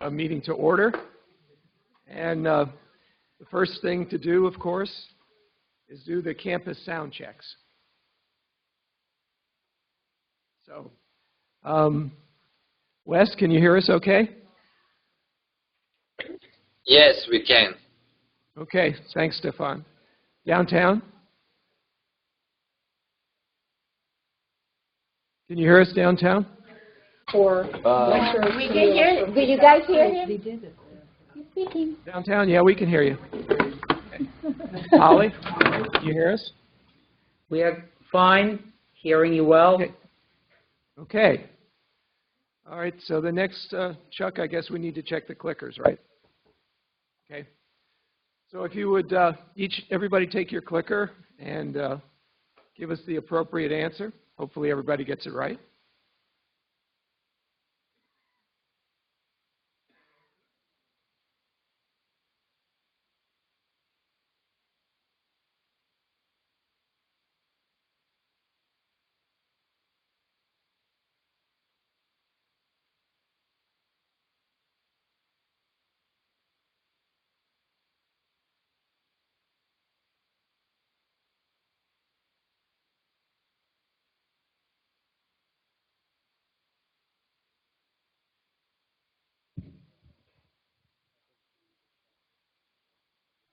A meeting to order. And the first thing to do, of course, is do the campus sound checks. So, Wes, can you hear us okay? Yes, we can. Okay, thanks, Stefan. Downtown? Can you hear us downtown? We can hear. Do you guys hear him? He's speaking. Downtown, yeah, we can hear you. Okay. Holly, can you hear us? We are fine, hearing you well. Okay. Okay. All right, so the next, Chuck, I guess we need to check the clickers, right? Okay. So if you would everybody take your clicker and give us the appropriate answer. Hopefully everybody gets it right.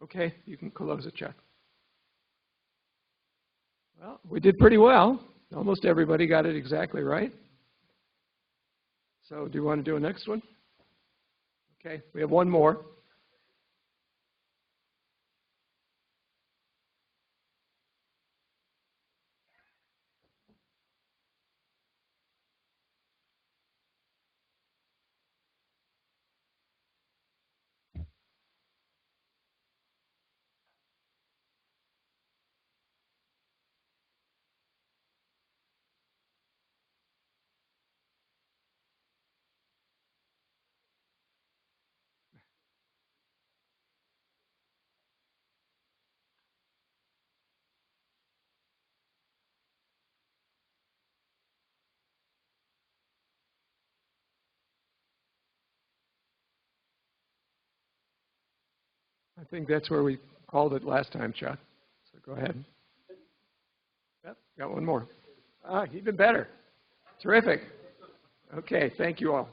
Okay, you can close it, Chuck. Well, we did pretty well. Almost everybody got it exactly right. So do you want to do a next one? Okay, we have one more. I think that's where we called it last time, Chuck. So go ahead. Yep, got one more. Even better. Terrific. Okay, thank you all.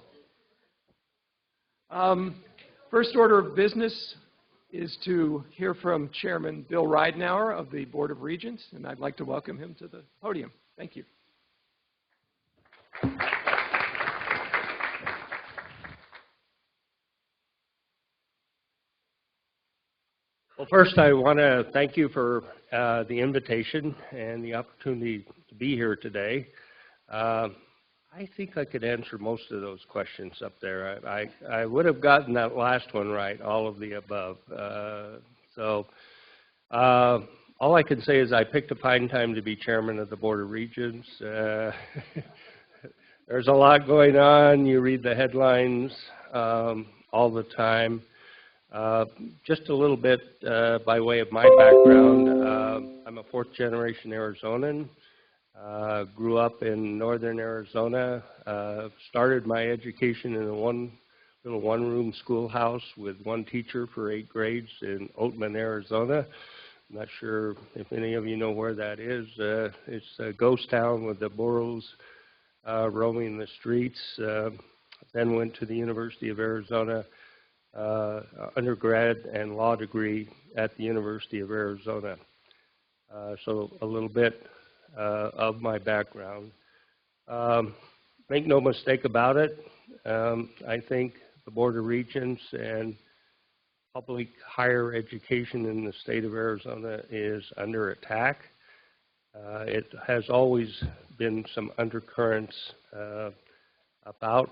First order of business is to hear from Chairman Bill Ridenour of the Board of Regents, and I'd like to welcome him to the podium. Thank you. Well, first, I want to thank you for the invitation and the opportunity to be here today. I think I could answer most of those questions up there. I would have gotten that last one right, all of the above. All I can say is I picked a fine time to be chairman of the Board of Regents. There's a lot going on. You read the headlines all the time. Just a little bit by way of my background. I'm a fourth-generation Arizonan. Grew up in northern Arizona. Started my education in a little one-room schoolhouse with one teacher for 8 grades in Oatman, Arizona. I'm not sure if any of you know where that is. It's a ghost town with the burros roaming the streets. Then went to the University of Arizona. Undergrad and law degree at the University of Arizona. So a little bit of my background. Make no mistake about it, I think the Board of Regents and public higher education in the state of Arizona is under attack. It has always been some undercurrents about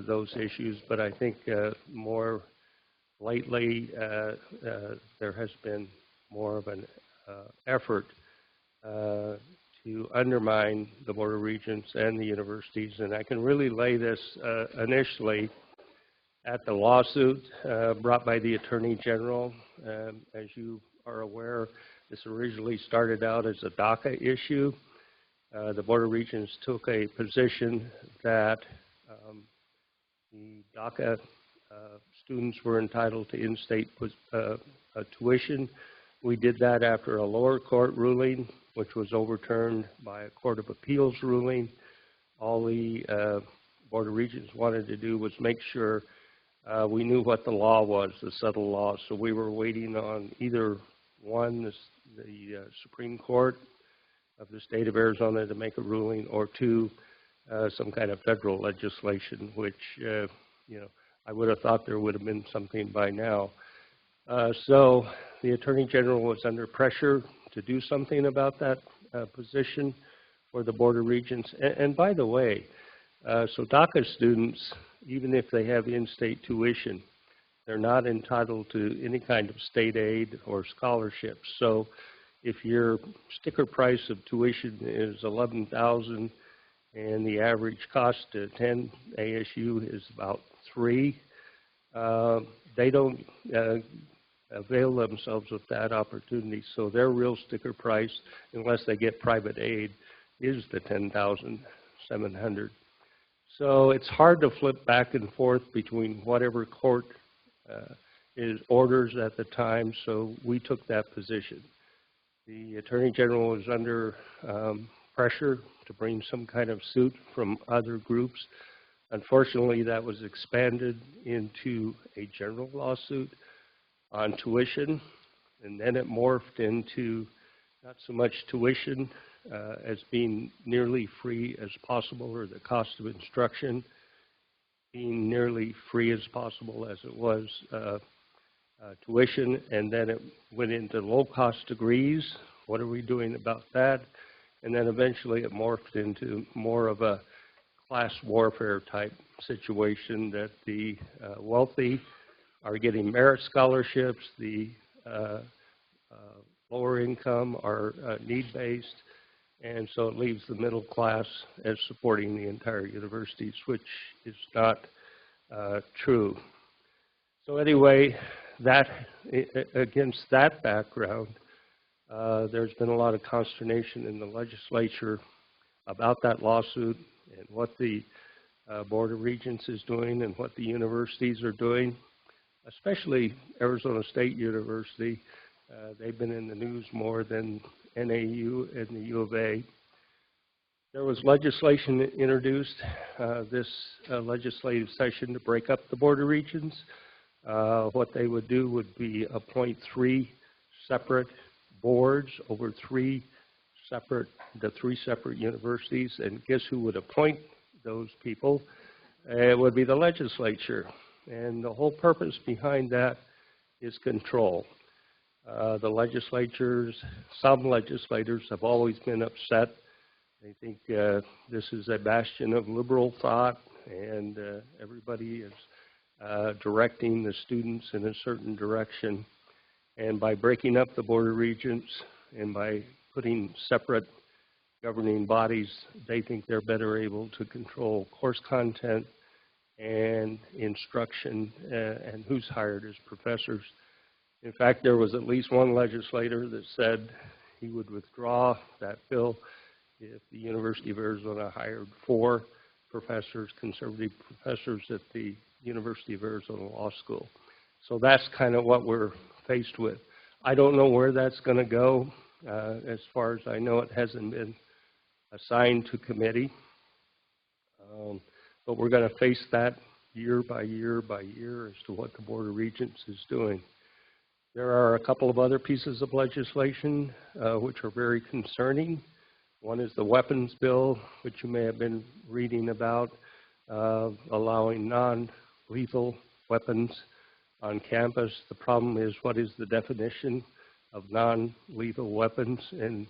those issues, but I think more lately there has been more of an effort to undermine the Board of Regents and the universities, and I can really lay this initially at the lawsuit brought by the Attorney General. As you are aware, this originally started out as a DACA issue. The Board of Regents took a position that the DACA students were entitled to in-state tuition. We did that after a lower court ruling, which was overturned by a Court of Appeals ruling. All the Board of Regents wanted to do was make sure we knew what the law was, the settled law. So we were waiting on either one, the Supreme Court of the state of Arizona to make a ruling, or two, some kind of federal legislation, which, you know, I would have thought there would have been something by now. So the Attorney General was under pressure to do something about that position for the Board of Regents. And by the way, so DACA students, even if they have in-state tuition, they're not entitled to any kind of state aid or scholarships. So if your sticker price of tuition is $11,000 and the average cost to attend ASU is about $3,000, they don't avail themselves of that opportunity. So their real sticker price, unless they get private aid, is the $10,700. So it's hard to flip back and forth between whatever court is orders at the time, so we took that position. The Attorney General was under pressure to bring some kind of suit from other groups. Unfortunately, that was expanded into a general lawsuit on tuition, and then it morphed into not so much tuition as being nearly free as possible, or the cost of instruction being nearly free as possible as it was tuition, and then it went into low-cost degrees. What are we doing about that? And then eventually it morphed into more of a class warfare type situation, that the wealthy are getting merit scholarships, the lower income are need-based, and so it leaves the middle class as supporting the entire universities, which is not true. So anyway, that against that background, there's been a lot of consternation in the legislature about that lawsuit and what the Board of Regents is doing and what the universities are doing, especially Arizona State University. They've been in the news more than NAU and the U of A. There was legislation introduced this legislative session to break up the Board of Regents. What they would do would be appoint 3 separate boards over the 3 separate universities, and guess who would appoint those people? It would be the legislature. And the whole purpose behind that is control. The legislatures, some legislators have always been upset. They think this is a bastion of liberal thought, and everybody is directing the students in a certain direction. And by breaking up the Board of Regents and by putting separate governing bodies, they think they're better able to control course content and instruction and who's hired as professors. In fact, there was at least one legislator that said he would withdraw that bill if the University of Arizona hired 4 professors, conservative professors at the University of Arizona Law School. So that's kind of what we're faced with. I don't know where that's going to go. As far as I know, it hasn't been assigned to committee. But we're going to face that year by year by year as to what the Board of Regents is doing. There are a couple of other pieces of legislation which are very concerning. One is the weapons bill, which you may have been reading about, allowing non-lethal weapons on campus. The problem is, what is the definition of non-lethal weapons? And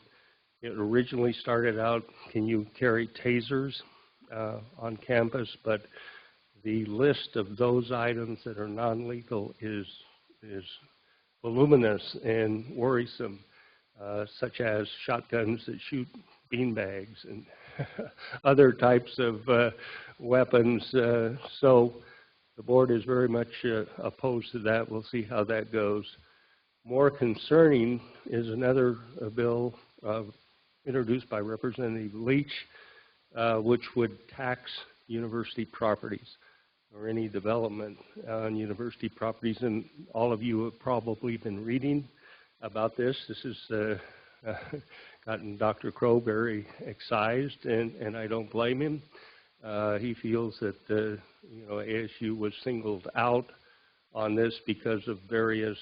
it originally started out, can you carry tasers on campus? But the list of those items that are non-lethal is voluminous and worrisome, such as shotguns that shoot beanbags and other types of weapons. So the board is very much opposed to that. We'll see how that goes. More concerning is another bill introduced by Representative Leach, which would tax university properties. or any development on university properties, and all of you have probably been reading about this. This has gotten Dr. Crow very excised, and I don't blame him. He feels that ASU was singled out on this because of various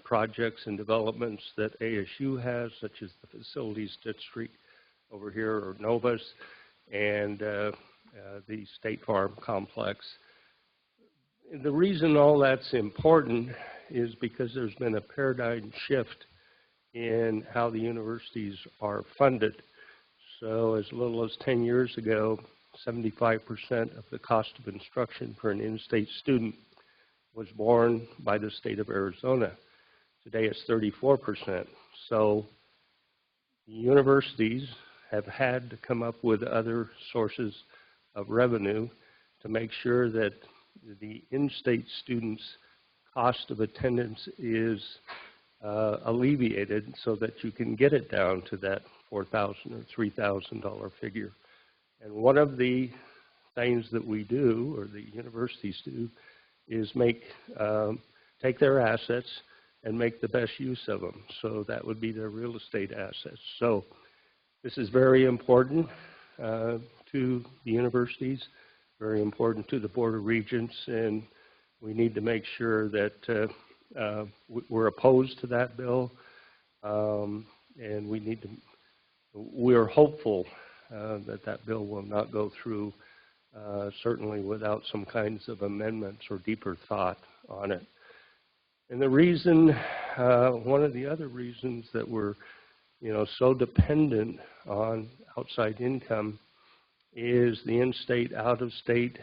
projects and developments that ASU has, such as the facilities district over here, or Novus, and the State Farm complex. The reason all that's important is because there's been a paradigm shift in how the universities are funded. So as little as 10 years ago, 75% of the cost of instruction for an in-state student was borne by the state of Arizona. Today it's 34%. So the universities have had to come up with other sources of revenue to make sure that the in-state students' cost of attendance is alleviated so that you can get it down to that $4,000 or $3,000 figure. And one of the things that we do, or the universities do, is take their assets and make the best use of them. So that would be their real estate assets. So this is very important to the universities, very important to the Board of Regents, and we need to make sure that we're opposed to that bill, and we're hopeful that bill will not go through, certainly without some kinds of amendments or deeper thought on it. And the reason, one of the other reasons that we're so dependent on outside income is the in-state, out-of-state,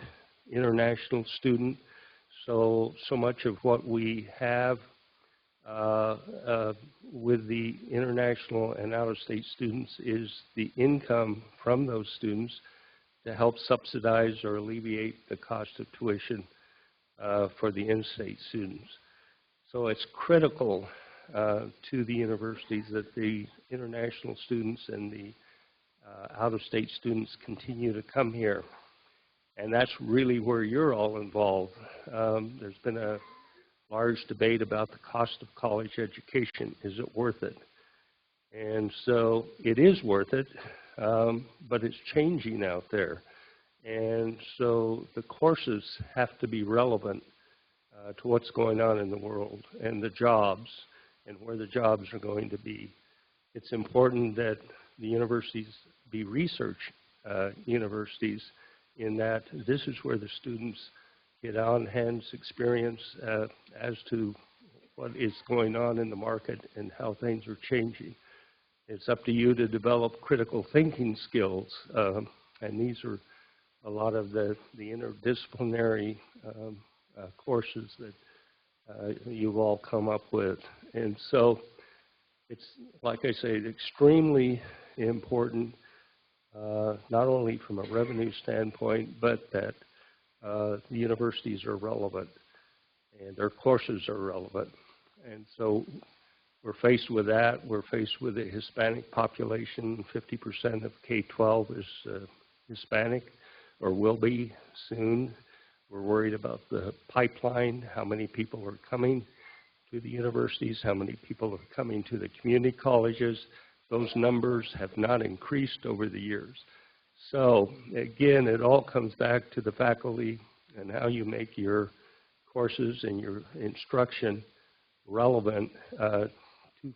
international student. So much of what we have with the international and out-of-state students is the income from those students to help subsidize or alleviate the cost of tuition for the in-state students. So it's critical to the universities that the international students and the out-of-state students continue to come here. And that's really where you're all involved. There's been a large debate about the cost of college education. Is it worth it? And so it is worth it, but it's changing out there. And so the courses have to be relevant to what's going on in the world and the jobs and where the jobs are going to be. It's important that the universities be research universities, in that this is where the students get on-hand experience as to what is going on in the market and how things are changing. It's up to you to develop critical thinking skills, and these are a lot of the interdisciplinary courses that you've all come up with. And so it's, like I say, extremely important, not only from a revenue standpoint, but that the universities are relevant and their courses are relevant. And so we're faced with that. We're faced with a Hispanic population. 50% of K-12 is Hispanic, or will be soon. We're worried about the pipeline, how many people are coming to the universities, how many people are coming to the community colleges. Those numbers have not increased over the years. So again, it all comes back to the faculty and how you make your courses and your instruction relevant to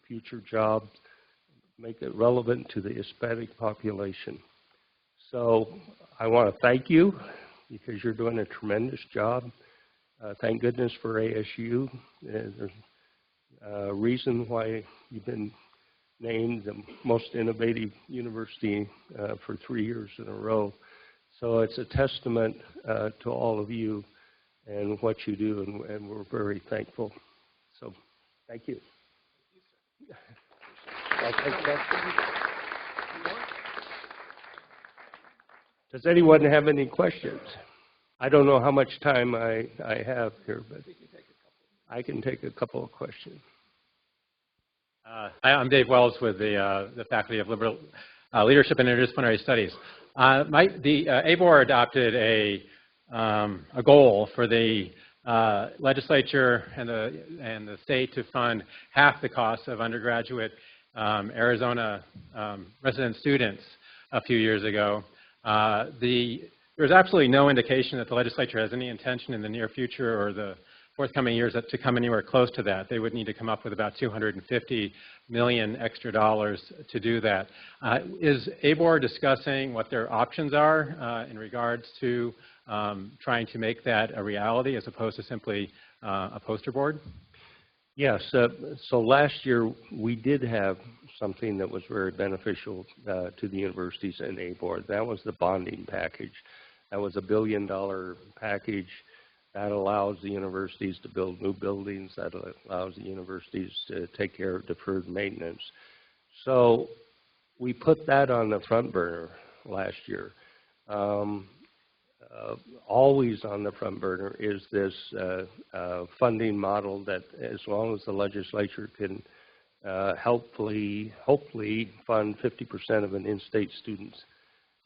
future jobs, make it relevant to the Hispanic population. So I want to thank you because you're doing a tremendous job. Thank goodness for ASU. There's a reason why you've been named the most innovative university for 3 years in a row. So it's a testament to all of you and what you do, and we're very thankful. So thank you. Does anyone have any questions? I don't know how much time I have here, but I can take a couple of questions. I'm Dave Wells with the Faculty of Liberal Leadership and Interdisciplinary Studies. The ABOR adopted a a goal for the legislature and the state to fund half the cost of undergraduate Arizona resident students a few years ago. There's absolutely no indication that the legislature has any intention in the near future or the forthcoming years to come anywhere close to that. They would need to come up with about $250 million extra dollars to do that. Is ABOR discussing what their options are in regards to trying to make that a reality as opposed to simply a poster board? Yes. So last year we did have something that was very beneficial to the universities and ABOR. That was the bonding package. That was $1 billion package that allows the universities to build new buildings, that allows the universities to take care of deferred maintenance. So we put that on the front burner last year. Always on the front burner is this funding model that, as long as the legislature can hopefully fund 50% of an in-state student's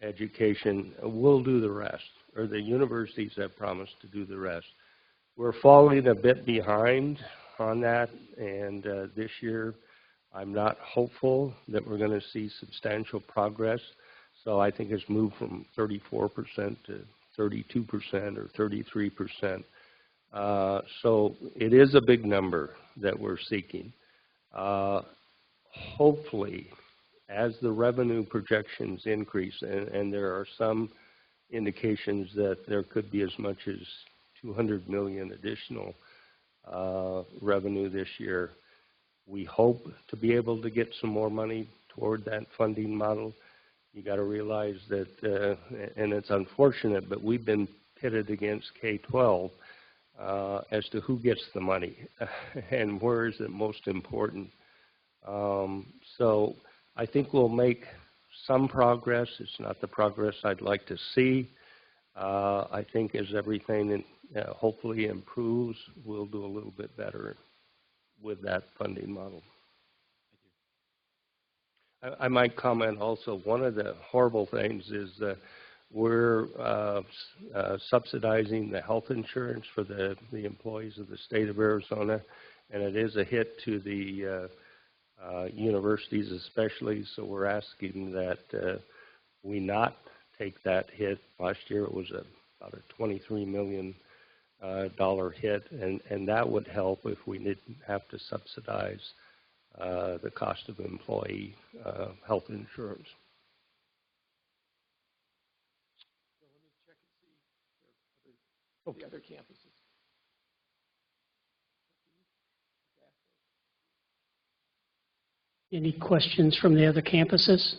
education, we'll do the rest, or the universities have promised to do the rest. We're falling a bit behind on that, and this year I'm not hopeful that we're going to see substantial progress. So I think it's moved from 34% to 32% or 33%. So it is a big number that we're seeking. Hopefully, as the revenue projections increase, and there are some indications that there could be as much as $200 million additional revenue this year, we hope to be able to get some more money toward that funding model. You got to realize that, and it's unfortunate, but we've been pitted against K-12 as to who gets the money and where is it most important. So I think we'll make some progress. It's not the progress I'd like to see. I think as everything hopefully improves, we'll do a little bit better with that funding model. I might comment also, one of the horrible things is that we're subsidizing the health insurance for the employees of the state of Arizona, and it is a hit to the universities especially, so we're asking that we not take that hit. Last year it was about a $23 million hit, and that would help if we didn't have to subsidize the cost of employee health insurance. So let me check and see if there are the other campuses. Any questions from the other campuses?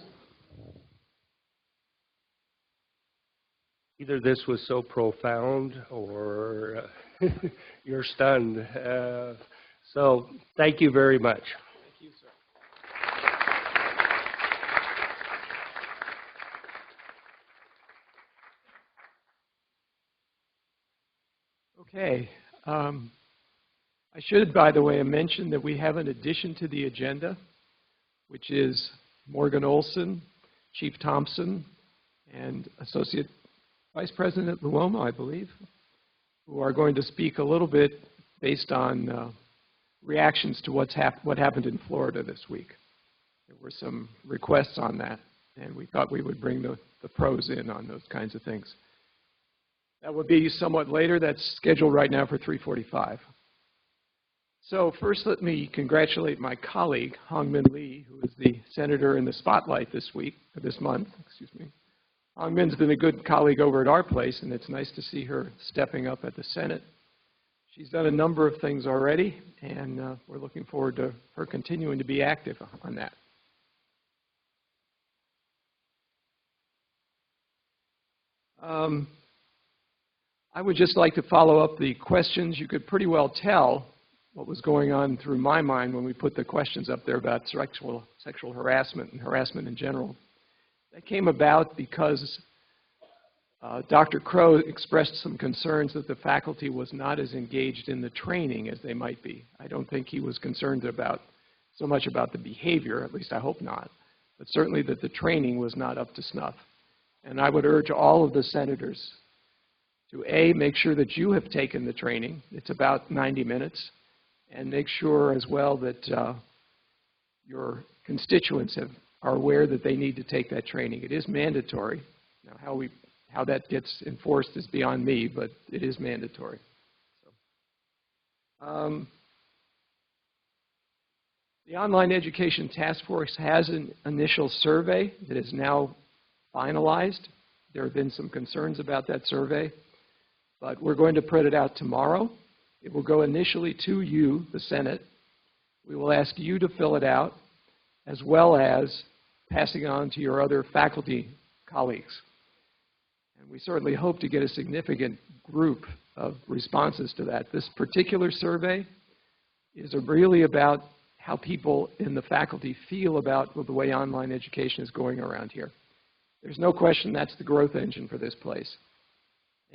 Either this was so profound or you're stunned. So thank you very much. Thank you, sir. Okay. I should, by the way, mention that we have an addition to the agenda, which is Morgan Olson, Chief Thompson, and Associate Vice President Luoma, I believe, who are going to speak a little bit based on reactions to what happened in Florida this week. There were some requests on that, and we thought we would bring the pros in on those kinds of things. That will be somewhat later. That's scheduled right now for 3:45. So first, let me congratulate my colleague, Hong-Min Lee, who is the senator in the spotlight this month. Hong-Min's been a good colleague over at our place, and it's nice to see her stepping up at the Senate. She's done a number of things already, and we're looking forward to her continuing to be active on that. I would just like to follow up the questions. You could pretty well tell what was going on through my mind when we put the questions up there about sexual harassment and harassment in general. That came about because Dr. Crow expressed some concerns that the faculty was not as engaged in the training as they might be. I don't think he was concerned so much about the behavior, at least I hope not, but certainly that the training was not up to snuff. And I would urge all of the senators to A, make sure that you have taken the training. It's about 90 minutes. And make sure as well that your constituents are aware that they need to take that training. It is mandatory. Now, how that gets enforced is beyond me, but it is mandatory. So, the Online Education Task Force has an initial survey that is now finalized. There have been some concerns about that survey, but we're going to put it out tomorrow. It will go initially to you, the Senate. We will ask you to fill it out, as well as passing on to your other faculty colleagues. And we certainly hope to get a significant group of responses to that. This particular survey is really about how people in the faculty feel about the way online education is going around here. There's no question that's the growth engine for this place.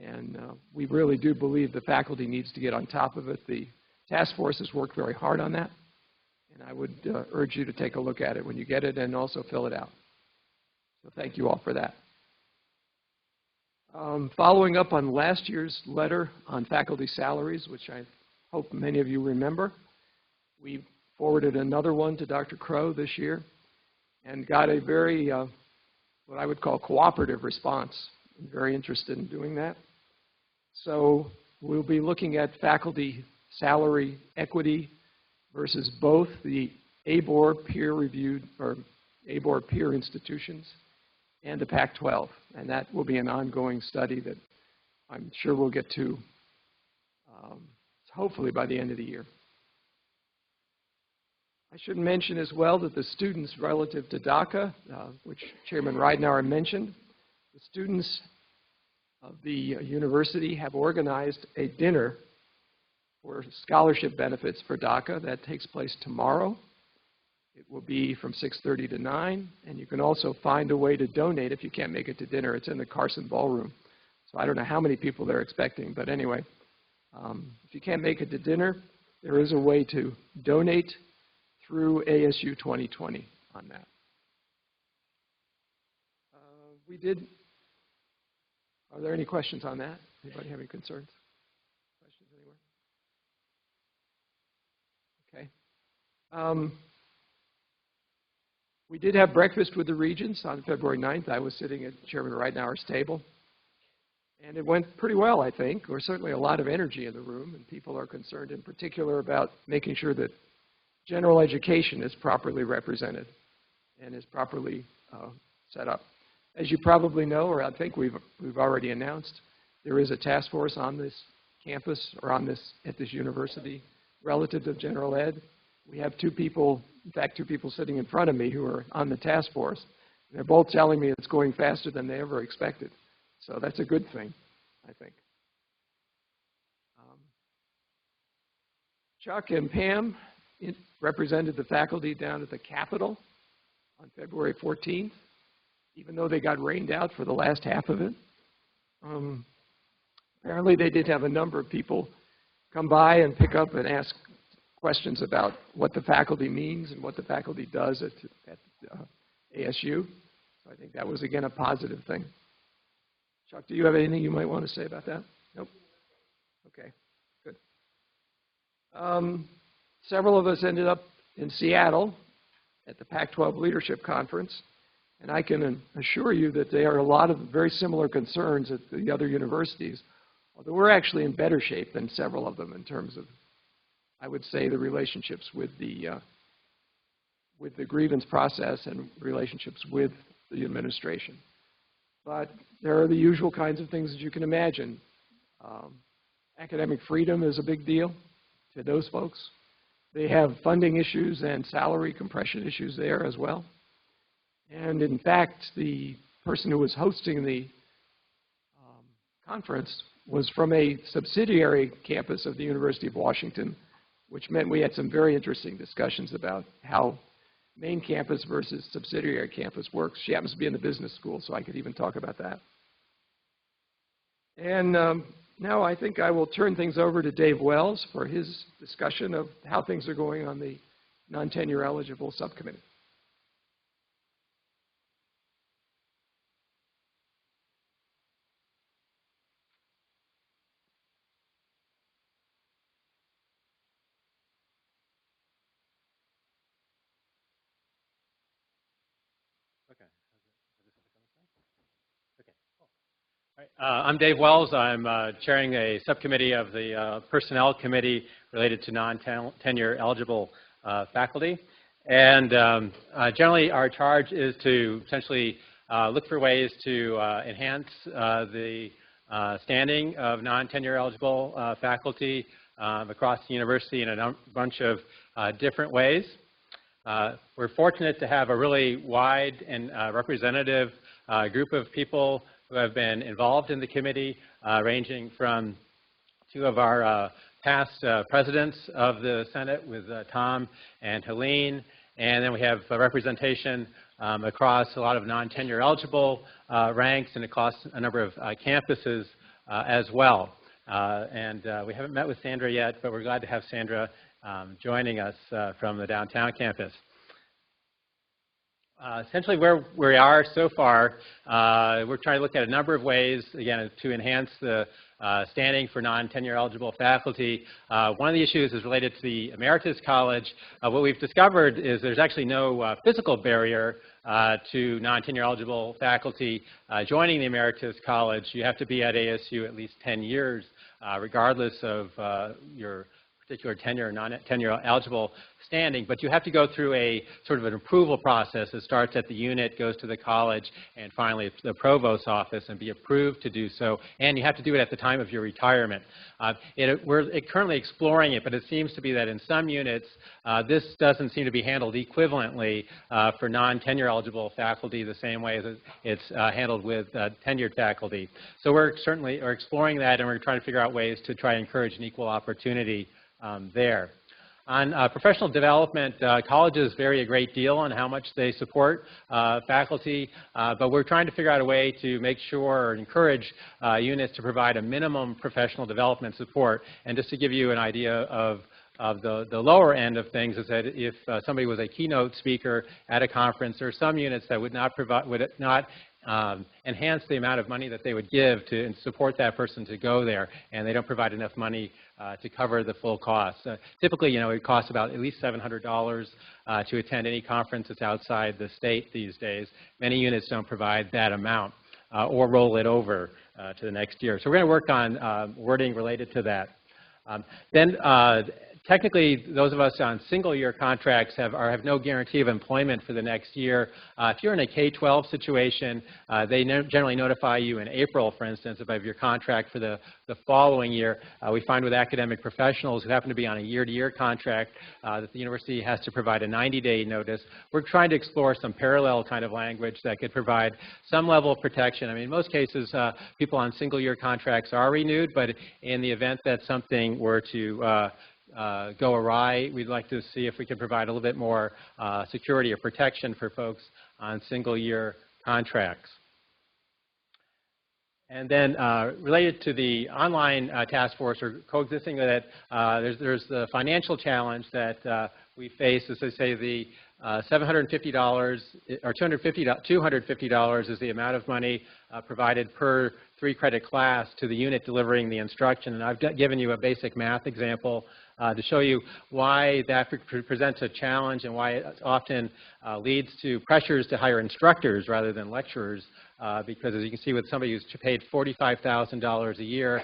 And we really do believe the faculty needs to get on top of it. The task force has worked very hard on that. And I would urge you to take a look at it when you get it and also fill it out. So thank you all for that. Following up on last year's letter on faculty salaries, which I hope many of you remember, we forwarded another one to Dr. Crow this year and got a very, what I would call cooperative response. I'm very interested in doing that. So we'll be looking at faculty salary equity versus both the ABOR peer-reviewed or ABOR peer institutions and the Pac-12. And that will be an ongoing study that I'm sure we'll get to hopefully by the end of the year. I should mention as well that the students relative to DACA, which Chairman Ridenour mentioned, the students of the university have organized a dinner for scholarship benefits for DACA. That takes place tomorrow. It will be from 6:30 to 9, and you can also find a way to donate if you can't make it to dinner. It's in the Carson Ballroom. So I don't know how many people they're expecting, but anyway, if you can't make it to dinner, there is a way to donate through ASU 2020 on that. Are there any questions on that? Anybody have any concerns? Questions anywhere? Okay. We did have breakfast with the regents on February 9th. I was sitting at Chairman Ridenour's table. And it went pretty well, I think. There was certainly a lot of energy in the room, and people are concerned in particular about making sure that general education is properly represented and is properly set up. As you probably know, or I think we've already announced, there is a task force on this campus or at this university relative to general ed. We have two people, in fact, two people sitting in front of me who are on the task force. And they're both telling me it's going faster than they ever expected. So that's a good thing, I think. Chuck and Pam represented the faculty down at the Capitol on February 14th, even though they got rained out for the last half of it. Apparently they did have a number of people come by and pick up and ask questions about what the faculty means and what the faculty does at ASU. So I think that was, again, a positive thing. Chuck, do you have anything you might want to say about that? Nope. Okay, good. Several of us ended up in Seattle at the Pac-12 Leadership Conference, and I can assure you that there are a lot of very similar concerns at the other universities, although we're actually in better shape than several of them in terms of, I would say, the relationships with the grievance process and relationships with the administration. But there are the usual kinds of things that you can imagine. Academic freedom is a big deal to those folks. They have funding issues and salary compression issues there as well. And in fact, the person who was hosting the conference was from a subsidiary campus of the University of Washington, which meant we had some very interesting discussions about how main campus versus subsidiary campus works. She happens to be in the business school, so I could even talk about that. And now I think I will turn things over to Dave Wells for his discussion of how things are going on the non-tenure eligible subcommittee. I'm Dave Wells. I'm chairing a subcommittee of the Personnel Committee related to non-tenure eligible faculty. And generally, our charge is to essentially look for ways to enhance the standing of non-tenure eligible faculty across the university in a bunch of different ways. We're fortunate to have a really wide and representative group of people who have been involved in the committee, ranging from two of our past presidents of the Senate with Tom and Helene, and then we have representation across a lot of non-tenure eligible ranks and across a number of campuses as well. We haven't met with Sandra yet, but we're glad to have Sandra joining us from the downtown campus. Essentially where we are so far, we're trying to look at a number of ways, again, to enhance the standing for non-tenure eligible faculty. One of the issues is related to the Emeritus College. What we've discovered is there's actually no physical barrier to non-tenure eligible faculty joining the Emeritus College. You have to be at ASU at least 10 years, regardless of your particular tenure or non-tenure eligible standing, but you have to go through a sort of an approval process that starts at the unit, goes to the college, and finally the provost's office and be approved to do so, and you have to do it at the time of your retirement. We're currently exploring it, but it seems to be that in some units this doesn't seem to be handled equivalently for non-tenure eligible faculty the same way as it's handled with tenured faculty. So we're certainly exploring that, and we're trying to figure out ways to try to encourage an equal opportunity there. On professional development, colleges vary a great deal on how much they support faculty, but we're trying to figure out a way to make sure or encourage units to provide a minimum professional development support. And just to give you an idea of the lower end of things is that if somebody was a keynote speaker at a conference, there are some units that would not enhance the amount of money that they would give to support that person to go there, and they don't provide enough money to cover the full cost. Typically, it costs about at least $700 to attend any conference that's outside the state these days. Many units don't provide that amount or roll it over to the next year. So we're going to work on wording related to that. Technically, those of us on single-year contracts have no guarantee of employment for the next year. If you're in a K-12 situation, they generally notify you in April, for instance, of your contract for the following year. We find with academic professionals who happen to be on a year-to-year contract that the university has to provide a 90-day notice. We're trying to explore some parallel kind of language that could provide some level of protection. I mean, in most cases, people on single-year contracts are renewed, but in the event that something were to go awry, we'd like to see if we can provide a little bit more security or protection for folks on single-year contracts. And then related to the online task force, or coexisting with it, there's the financial challenge that we face. As I say, the $750 or $250 is the amount of money provided per 3-credit class to the unit delivering the instruction. And I've given you a basic math example to show you why that presents a challenge and why it often leads to pressures to hire instructors rather than lecturers. Because as you can see with somebody who's paid $45,000 a year,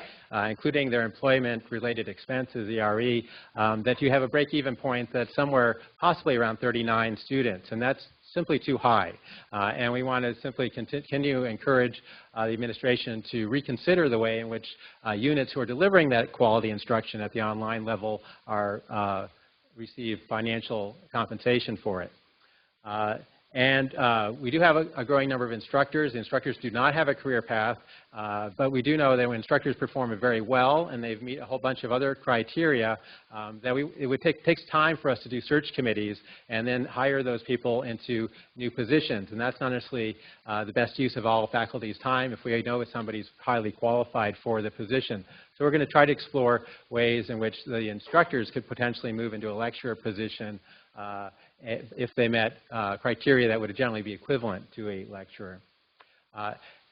including their employment-related expenses, ERE, that you have a break-even point that's somewhere possibly around 39 students, and that's simply too high. And we want to simply continue to encourage the administration to reconsider the way in which units who are delivering that quality instruction at the online level receive financial compensation for it. We do have a growing number of instructors. The instructors do not have a career path, but we do know that when instructors perform very well and they meet a whole bunch of other criteria, that takes time for us to do search committees and then hire those people into new positions. And that's not necessarily the best use of all faculty's time if we know somebody's highly qualified for the position. So we're going to try to explore ways in which the instructors could potentially move into a lecturer position if they met criteria that would generally be equivalent to a lecturer.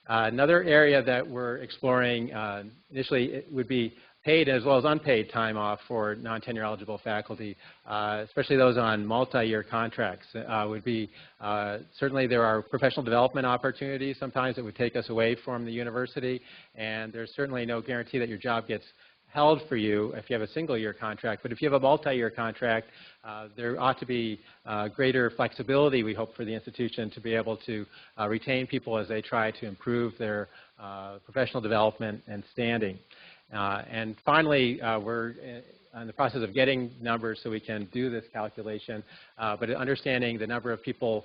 Another area that we're exploring initially would be paid as well as unpaid time off for non-tenure eligible faculty, especially those on multi-year contracts. Would be certainly there are professional development opportunities sometimes that would take us away from the university, and there's certainly no guarantee that your job gets held for you if you have a single-year contract. But if you have a multi-year contract, there ought to be greater flexibility, we hope, for the institution to be able to retain people as they try to improve their professional development and standing. And finally, we're in the process of getting numbers so we can do this calculation, but understanding the number of people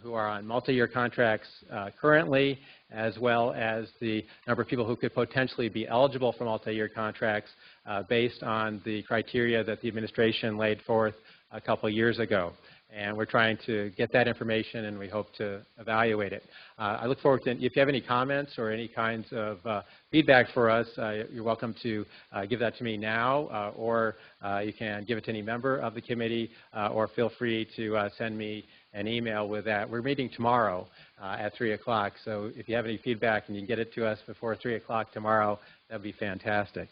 who are on multi-year contracts currently, as well as the number of people who could potentially be eligible for multi-year contracts based on the criteria that the administration laid forth a couple of years ago. And we're trying to get that information, and we hope to evaluate it. I look forward to, if you have any comments or any kinds of feedback for us, you're welcome to give that to me now, or you can give it to any member of the committee, or feel free to send me an email with that. We're meeting tomorrow at 3 o'clock, so if you have any feedback and you can get it to us before 3 o'clock tomorrow, that would be fantastic.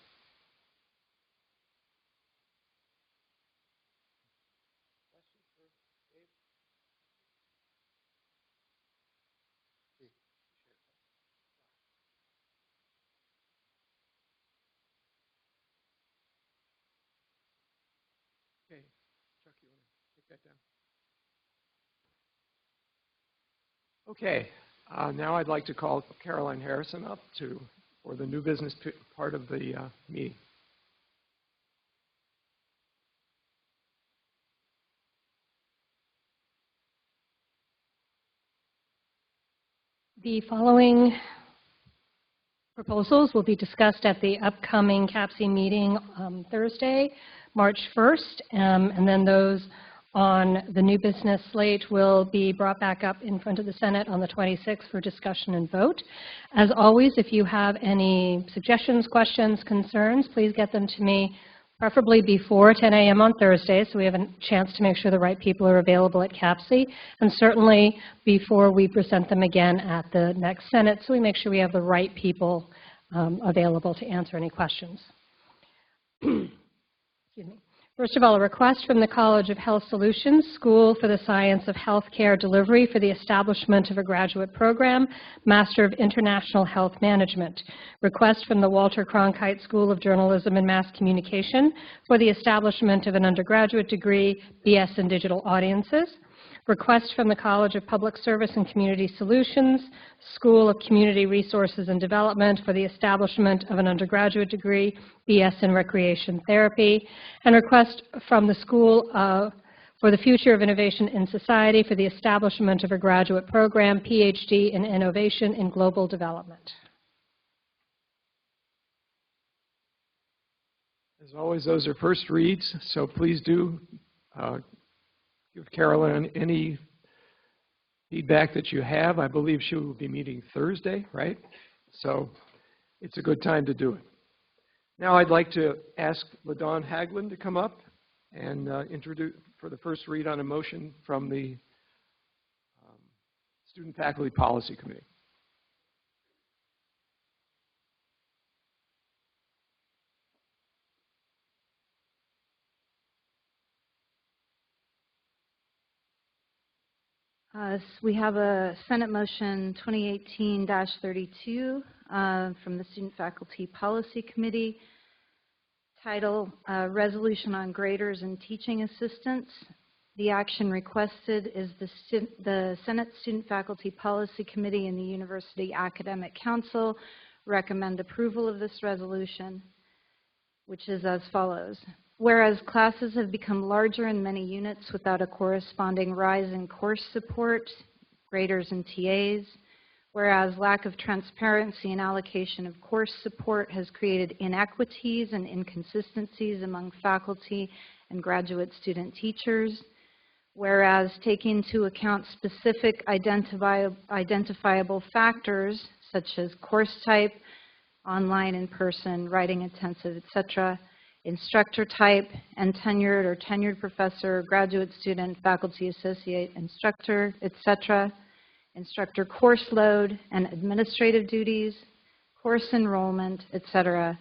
Okay, Chuck, you want to take that down? Okay, now I'd like to call Caroline Harrison up for the new business part of the meeting. The following proposals will be discussed at the upcoming CAPC meeting Thursday, March 1st, and then those on the new business slate will be brought back up in front of the Senate on the 26th for discussion and vote. As always, if you have any suggestions, questions, concerns, please get them to me preferably before 10 a.m. on Thursday, so we have a chance to make sure the right people are available at CAPC, and certainly before we present them again at the next Senate, so we make sure we have the right people available to answer any questions. Excuse me. First of all, a request from the College of Health Solutions School for the Science of Healthcare Delivery for the establishment of a graduate program, Master of International Health Management. Request from the Walter Cronkite School of Journalism and Mass Communication for the establishment of an undergraduate degree, BS in Digital Audiences. Request from the College of Public Service and Community Solutions, School of Community Resources and Development for the establishment of an undergraduate degree, BS in Recreation Therapy, and request from the School for the Future of Innovation in Society for the establishment of a graduate program, PhD in Innovation in Global Development. As always, those are first reads, so please do give Carolyn any feedback that you have. I believe she will be meeting Thursday, right? So it's a good time to do it. Now I'd like to ask LaDawn Haglund to come up and introduce for the first read on a motion from the Student Faculty Policy Committee. We have a Senate Motion 2018-32 from the Student Faculty Policy Committee, title Resolution on Graders and Teaching Assistants. The action requested is the Senate Student Faculty Policy Committee and the University Academic Council recommend approval of this resolution, which is as follows. Whereas classes have become larger in many units without a corresponding rise in course support, graders and TAs, whereas lack of transparency in allocation of course support has created inequities and inconsistencies among faculty and graduate student teachers, whereas taking into account specific identifiable factors such as course type, online, in-person, writing intensive, etc., instructor type, and tenured professor, graduate student, faculty associate, instructor, etc., instructor course load and administrative duties, course enrollment, etc.,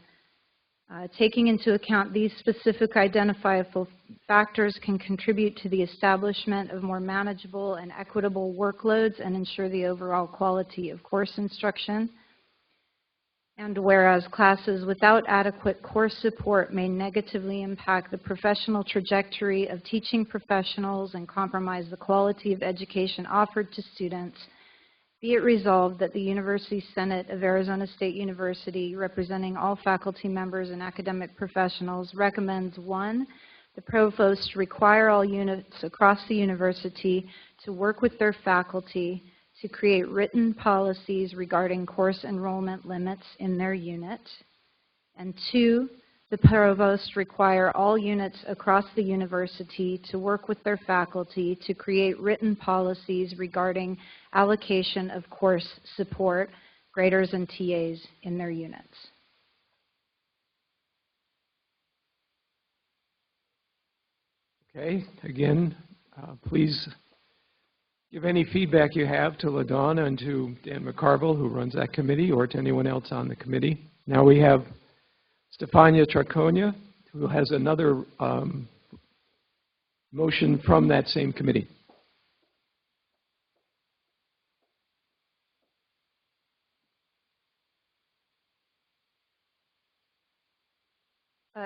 Taking into account these specific identifiable factors can contribute to the establishment of more manageable and equitable workloads and ensure the overall quality of course instruction. And whereas classes without adequate course support may negatively impact the professional trajectory of teaching professionals and compromise the quality of education offered to students, be it resolved that the University Senate of Arizona State University, representing all faculty members and academic professionals, recommends 1, the provost require all units across the university to work with their faculty to create written policies regarding course enrollment limits in their unit. And 2, the provost require all units across the university to work with their faculty to create written policies regarding allocation of course support, graders, and TAs in their units. Okay, again, please give any feedback you have to LaDonna and to Dan McCarville, who runs that committee, or to anyone else on the committee. Now we have Stefania Traconia, who has another motion from that same committee.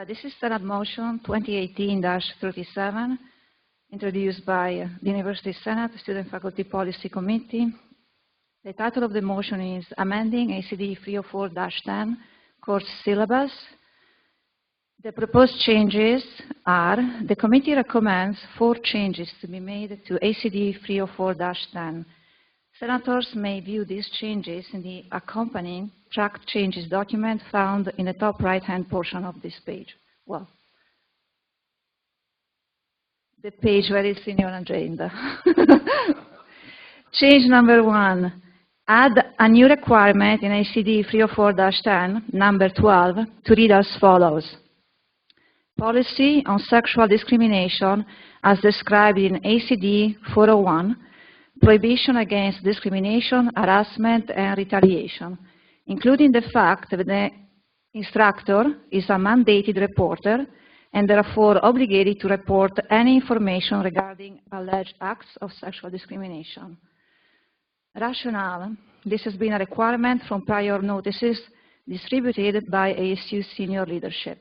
This is Senate Motion 2018-37, introduced by the University Senate Student Faculty Policy Committee. The title of the motion is Amending ACD 304-10 Course Syllabus. The proposed changes are, the committee recommends 4 changes to be made to ACD 304-10. Senators may view these changes in the accompanying track changes document found in the top right-hand portion of this page. Well, the page where it's in your agenda. Change number 1, add a new requirement in ACD 304-10, number 12, to read as follows. Policy on sexual discrimination as described in ACD 401, prohibition against discrimination, harassment, and retaliation, including the fact that the instructor is a mandated reporter and therefore obligated to report any information regarding alleged acts of sexual discrimination. Rationale: this has been a requirement from prior notices distributed by ASU senior leadership.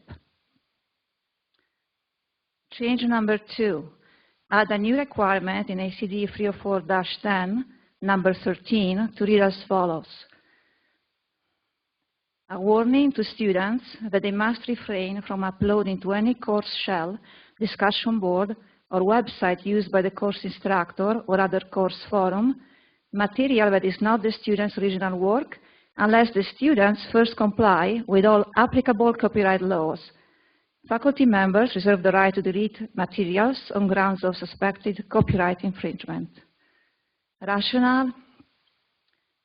Change number 2, add a new requirement in ACD 304-10, number 13, to read as follows. A warning to students that they must refrain from uploading to any course shell, discussion board, or website used by the course instructor or other course forum material that is not the student's original work unless the students first comply with all applicable copyright laws. Faculty members reserve the right to delete materials on grounds of suspected copyright infringement. Rationale: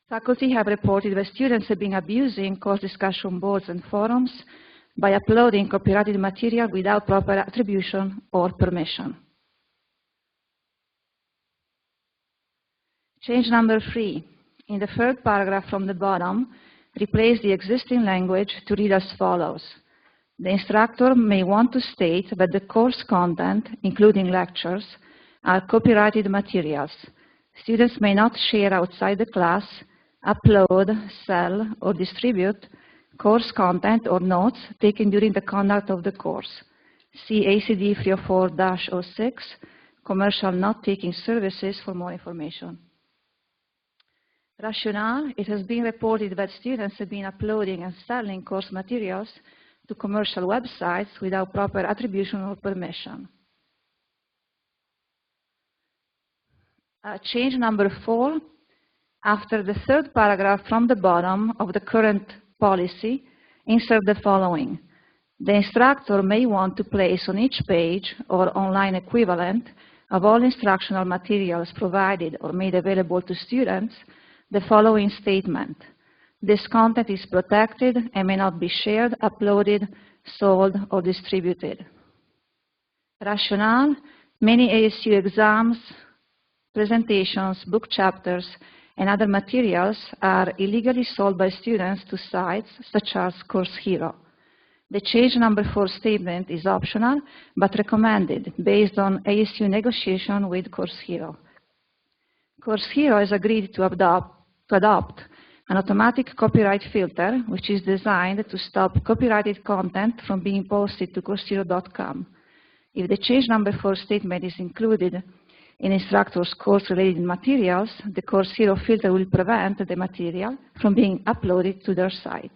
faculty have reported that students have been abusing course discussion boards and forums by uploading copyrighted material without proper attribution or permission. Change number 3. In the third paragraph from the bottom, replace the existing language to read as follows. The instructor may want to state that the course content, including lectures, are copyrighted materials. Students may not share outside the class, upload, sell, or distribute course content or notes taken during the conduct of the course. See ACD 304-06, Commercial Note-Taking Services, for more information. Rationale: it has been reported that students have been uploading and selling course materials to commercial websites without proper attribution or permission. Change number 4. After the third paragraph from the bottom of the current policy, insert the following. The instructor may want to place on each page or online equivalent of all instructional materials provided or made available to students the following statement. This content is protected and may not be shared, uploaded, sold, or distributed. Rationale: many ASU exams, presentations, book chapters, and other materials are illegally sold by students to sites such as Course Hero. The change number 4 statement is optional, but recommended based on ASU negotiation with Course Hero. Course Hero has agreed to adopt an automatic copyright filter, which is designed to stop copyrighted content from being posted to CourseHero.com. If the change number 4 statement is included in instructors' course-related materials, the Course Hero filter will prevent the material from being uploaded to their site.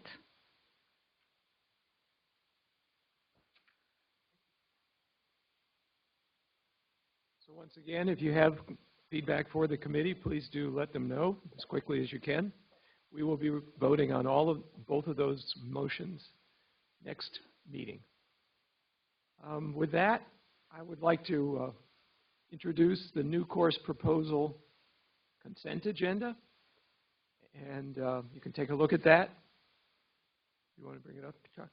So once again, if you have feedback for the committee, please do let them know as quickly as you can. We will be voting on both of those motions next meeting. With that, I would like to introduce the new course proposal consent agenda, and you can take a look at that. You want to bring it up, Chuck?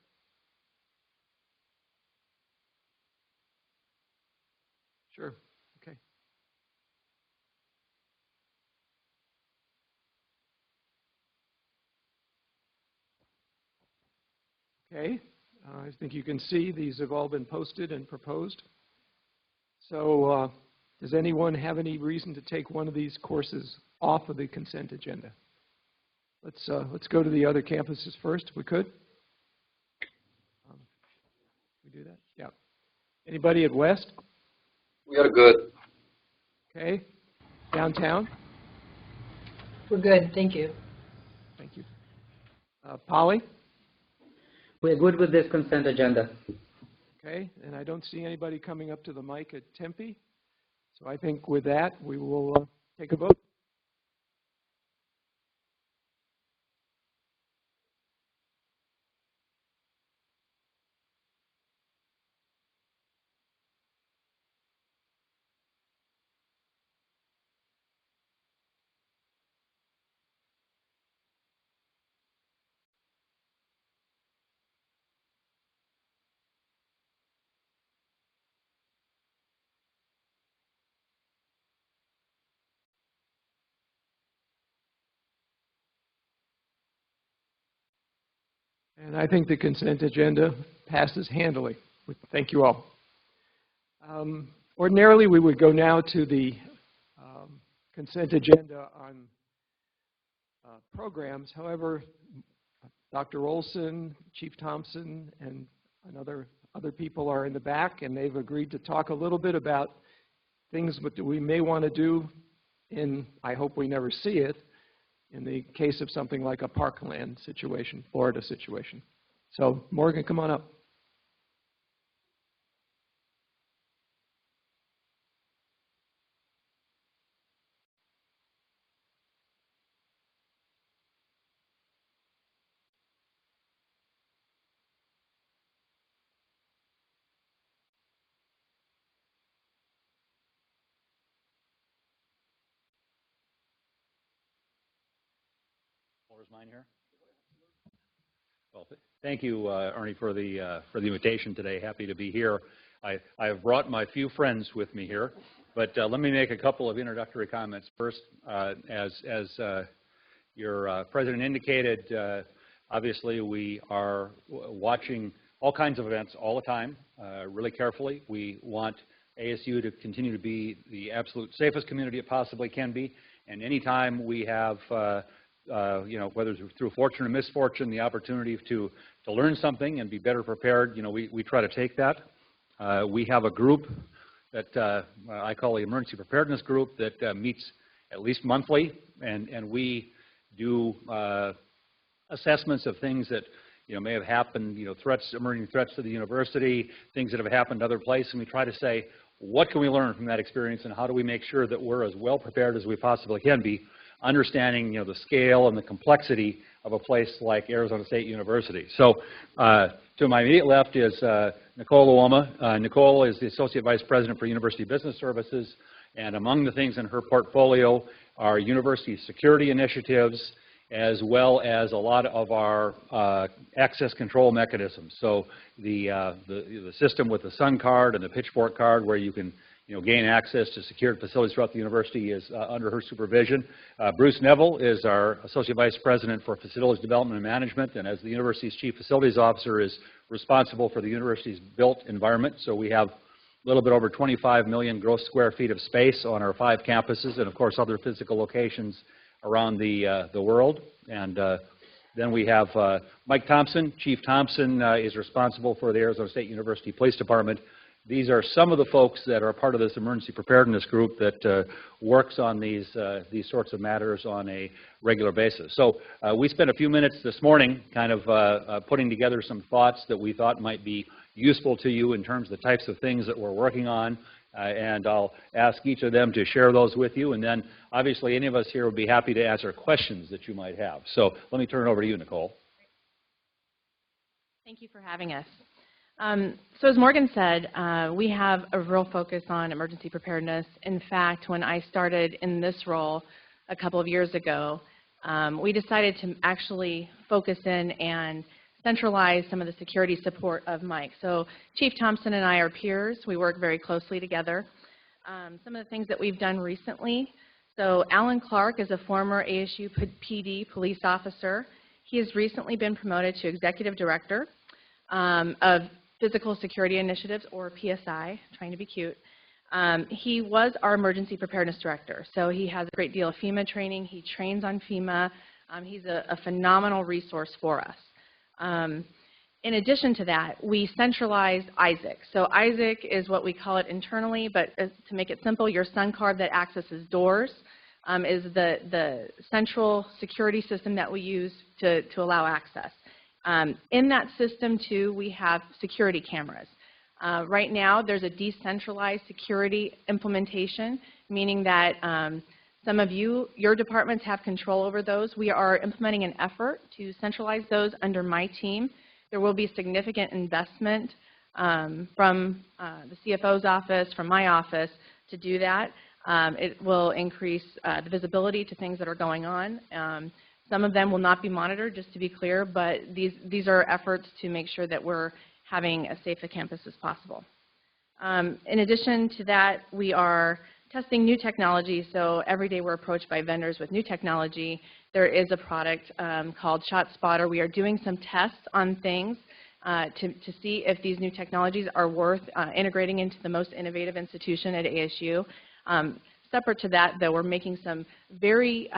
Sure. Okay. Okay. I think you can see these have all been posted and proposed. So does anyone have any reason to take one of these courses off of the consent agenda? Let's go to the other campuses first, if we could. We do that? Yeah. Anybody at West? We are good. Okay. Downtown? We're good, thank you. Thank you. Polly? We're good with this consent agenda. Okay, and I don't see anybody coming up to the mic at Tempe. So I think with that, we will take a vote. And I think the consent agenda passes handily. Thank you all. Ordinarily, we would go now to the consent agenda on programs. However, Dr. Olson, Chief Thompson, and other people are in the back, and they've agreed to talk a little bit about things that we may want to do in, I hope we never see it, in the case of something like a parkland situation, Florida situation. So, Morgan, come on up. Or is mine here? Well, thank you, Ernie, for the invitation today. Happy to be here. I have brought my few friends with me here, but let me make a couple of introductory comments. First, as your president indicated, obviously we are watching all kinds of events all the time, really carefully. We want ASU to continue to be the absolute safest community it possibly can be, and anytime we have whether it's through fortune or misfortune, the opportunity to learn something and be better prepared, we try to take that. We have a group that I call the Emergency Preparedness Group that meets at least monthly, and we do assessments of things that may have happened, emerging threats to the university, things that have happened other places, and we try to say, what can we learn from that experience, and how do we make sure that we're as well prepared as we possibly can be, understanding the scale and the complexity of a place like Arizona State University. So to my immediate left is Nicole Uoma. Nicole is the Associate Vice President for University Business Services, and among the things in her portfolio are university security initiatives, as well as a lot of our access control mechanisms. So the system with the Sun card and the Pitchfork card, where you can gain access to secured facilities throughout the university is under her supervision. Bruce Neville is our Associate Vice President for Facilities Development and Management, and as the university's Chief Facilities Officer is responsible for the university's built environment. So we have a little bit over 25 million gross square feet of space on our 5 campuses, and of course other physical locations around the world. And then we have Mike Thompson. Chief Thompson is responsible for the Arizona State University Police Department. These are some of the folks that are part of this emergency preparedness group that works on these sorts of matters on a regular basis. So we spent a few minutes this morning kind of putting together some thoughts that we thought might be useful to you in terms of the types of things that we're working on. And I'll ask each of them to share those with you. And then obviously any of us here would be happy to answer questions that you might have. So let me turn it over to you, Nicole. Thank you for having us. So as Morgan said, we have a real focus on emergency preparedness. In fact, when I started in this role a couple of years ago, we decided to actually focus in and centralize some of the security support of Mike. So Chief Thompson and I are peers. We work very closely together. Some of the things that we've done recently, so Alan Clark is a former ASU PD police officer. He has recently been promoted to Executive Director of Physical Security Initiatives, or PSI, trying to be cute. He was our Emergency Preparedness Director, so he has a great deal of FEMA training. He trains on FEMA. He's a phenomenal resource for us. In addition to that, we centralized ISAC. So ISAC is what we call it internally, but to make it simple, your sun card that accesses doors is the central security system that we use to allow access. In that system, too, we have security cameras. Right now, there's a decentralized security implementation, meaning that some of your departments have control over those. We are implementing an effort to centralize those under my team. There will be significant investment from the CFO's office, from my office, to do that. It will increase the visibility to things that are going on. Some of them will not be monitored, just to be clear, but these are efforts to make sure that we're having as safe a campus as possible. In addition to that, we are testing new technology. So every day we're approached by vendors with new technology. There is a product called ShotSpotter. We are doing some tests on things to see if these new technologies are worth integrating into the most innovative institution at ASU. Separate to that, though, we're making some very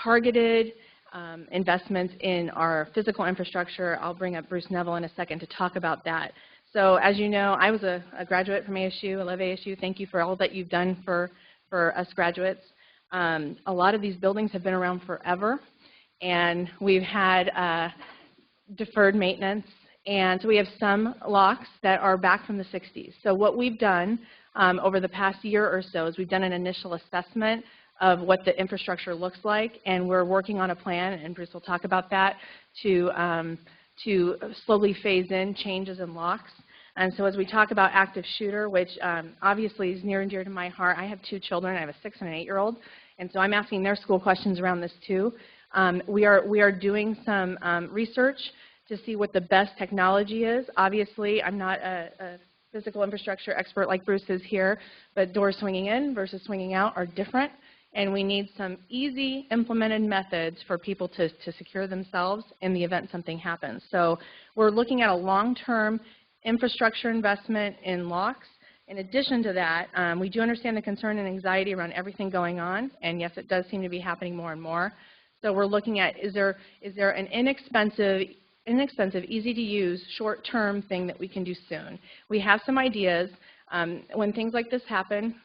targeted investments in our physical infrastructure. I'll bring up Bruce Neville in a second to talk about that. So as you know, I was a graduate from ASU. I love ASU. Thank you for all that you've done for us graduates. A lot of these buildings have been around forever, and we've had deferred maintenance. And so we have some locks that are back from the 60s. So what we've done over the past year or so is we've done an initial assessment of what the infrastructure looks like, and we're working on a plan, and Bruce will talk about that, to slowly phase in changes in locks. And so as we talk about active shooter, which obviously is near and dear to my heart, I have 2 children. I have a 6- and an 8-year-old, and so I'm asking their school questions around this too. We are doing some research to see what the best technology is. Obviously, I'm not a physical infrastructure expert like Bruce is here, but doors swinging in versus swinging out are different. And we need some easy implemented methods for people to secure themselves in the event something happens. So we're looking at a long-term infrastructure investment in locks. In addition to that, we do understand the concern and anxiety around everything going on, and yes, it does seem to be happening more and more. So we're looking at, is there an inexpensive, easy-to-use, short-term thing that we can do soon? We have some ideas. When things like this happen,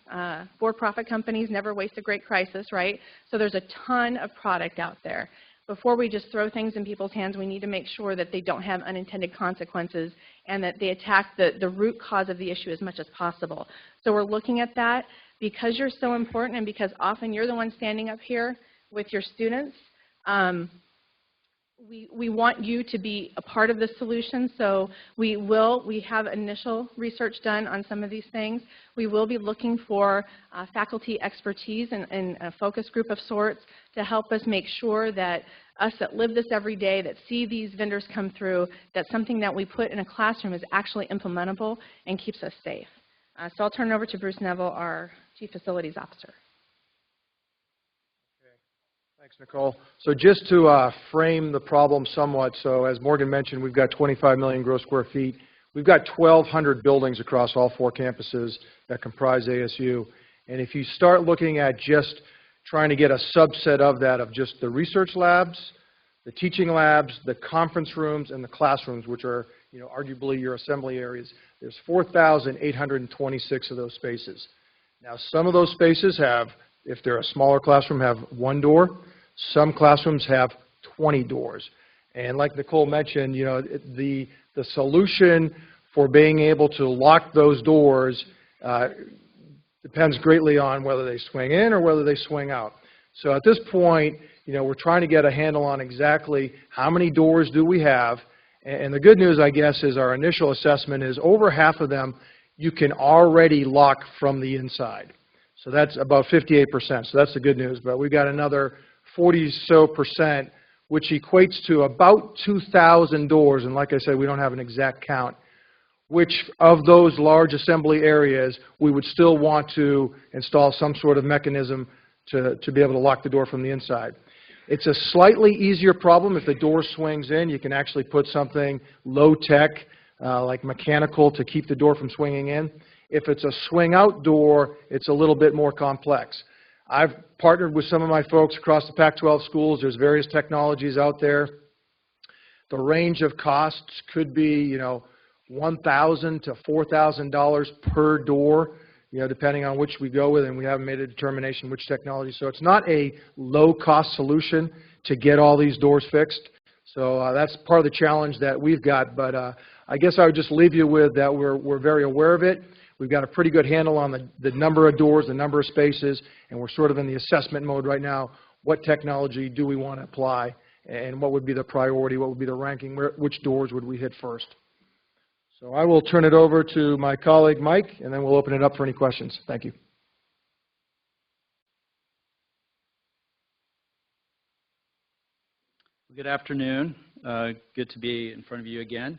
for-profit companies never waste a great crisis, right? So there's a ton of product out there. Before we just throw things in people's hands, we need to make sure that they don't have unintended consequences and that they attack the root cause of the issue as much as possible. So we're looking at that. Because you're so important and because often you're the one standing up here with your students, we want you to be a part of the solution, so we have initial research done on some of these things. We will be looking for faculty expertise and a focus group of sorts to help us make sure that us that live this every day, that see these vendors come through, that something that we put in a classroom is actually implementable and keeps us safe. So I'll turn it over to Bruce Neville, our Chief Facilities Officer. Thanks, Nicole. So just to frame the problem somewhat, so as Morgan mentioned, we've got 25 million gross square feet. We've got 1,200 buildings across all 4 campuses that comprise ASU. And if you start looking at just trying to get a subset of that, of just the research labs, the teaching labs, the conference rooms, and the classrooms, which are, arguably your assembly areas, there's 4,826 of those spaces. Now, some of those spaces have, if they're a smaller classroom, have 1 door. Some classrooms have 20 doors. And like Nicole mentioned, the solution for being able to lock those doors depends greatly on whether they swing in or whether they swing out. So at this point, we're trying to get a handle on exactly how many doors do we have. And the good news, I guess, is our initial assessment is over half of them you can already lock from the inside. So that's about 58%. So that's the good news. But we've got another 40-so%, which equates to about 2,000 doors. And like I said, we don't have an exact count. Which of those large assembly areas we would still want to install some sort of mechanism to be able to lock the door from the inside. It's a slightly easier problem if the door swings in. You can actually put something low-tech, like mechanical, to keep the door from swinging in. If it's a swing-out door, it's a little bit more complex. I've partnered with some of my folks across the Pac-12 schools. There's various technologies out there. The range of costs could be, $1,000 to $4,000 per door, depending on which we go with, and we haven't made a determination which technology. So it's not a low-cost solution to get all these doors fixed. So that's part of the challenge that we've got. But I guess I would just leave you with that we're very aware of it. We've got a pretty good handle on the number of doors, the number of spaces, and we're sort of in the assessment mode right now. What technology do we want to apply, and what would be the priority, what would be the ranking, which doors would we hit first? So I will turn it over to my colleague, Mike, and then we'll open it up for any questions. Thank you. Good afternoon. Good to be in front of you again.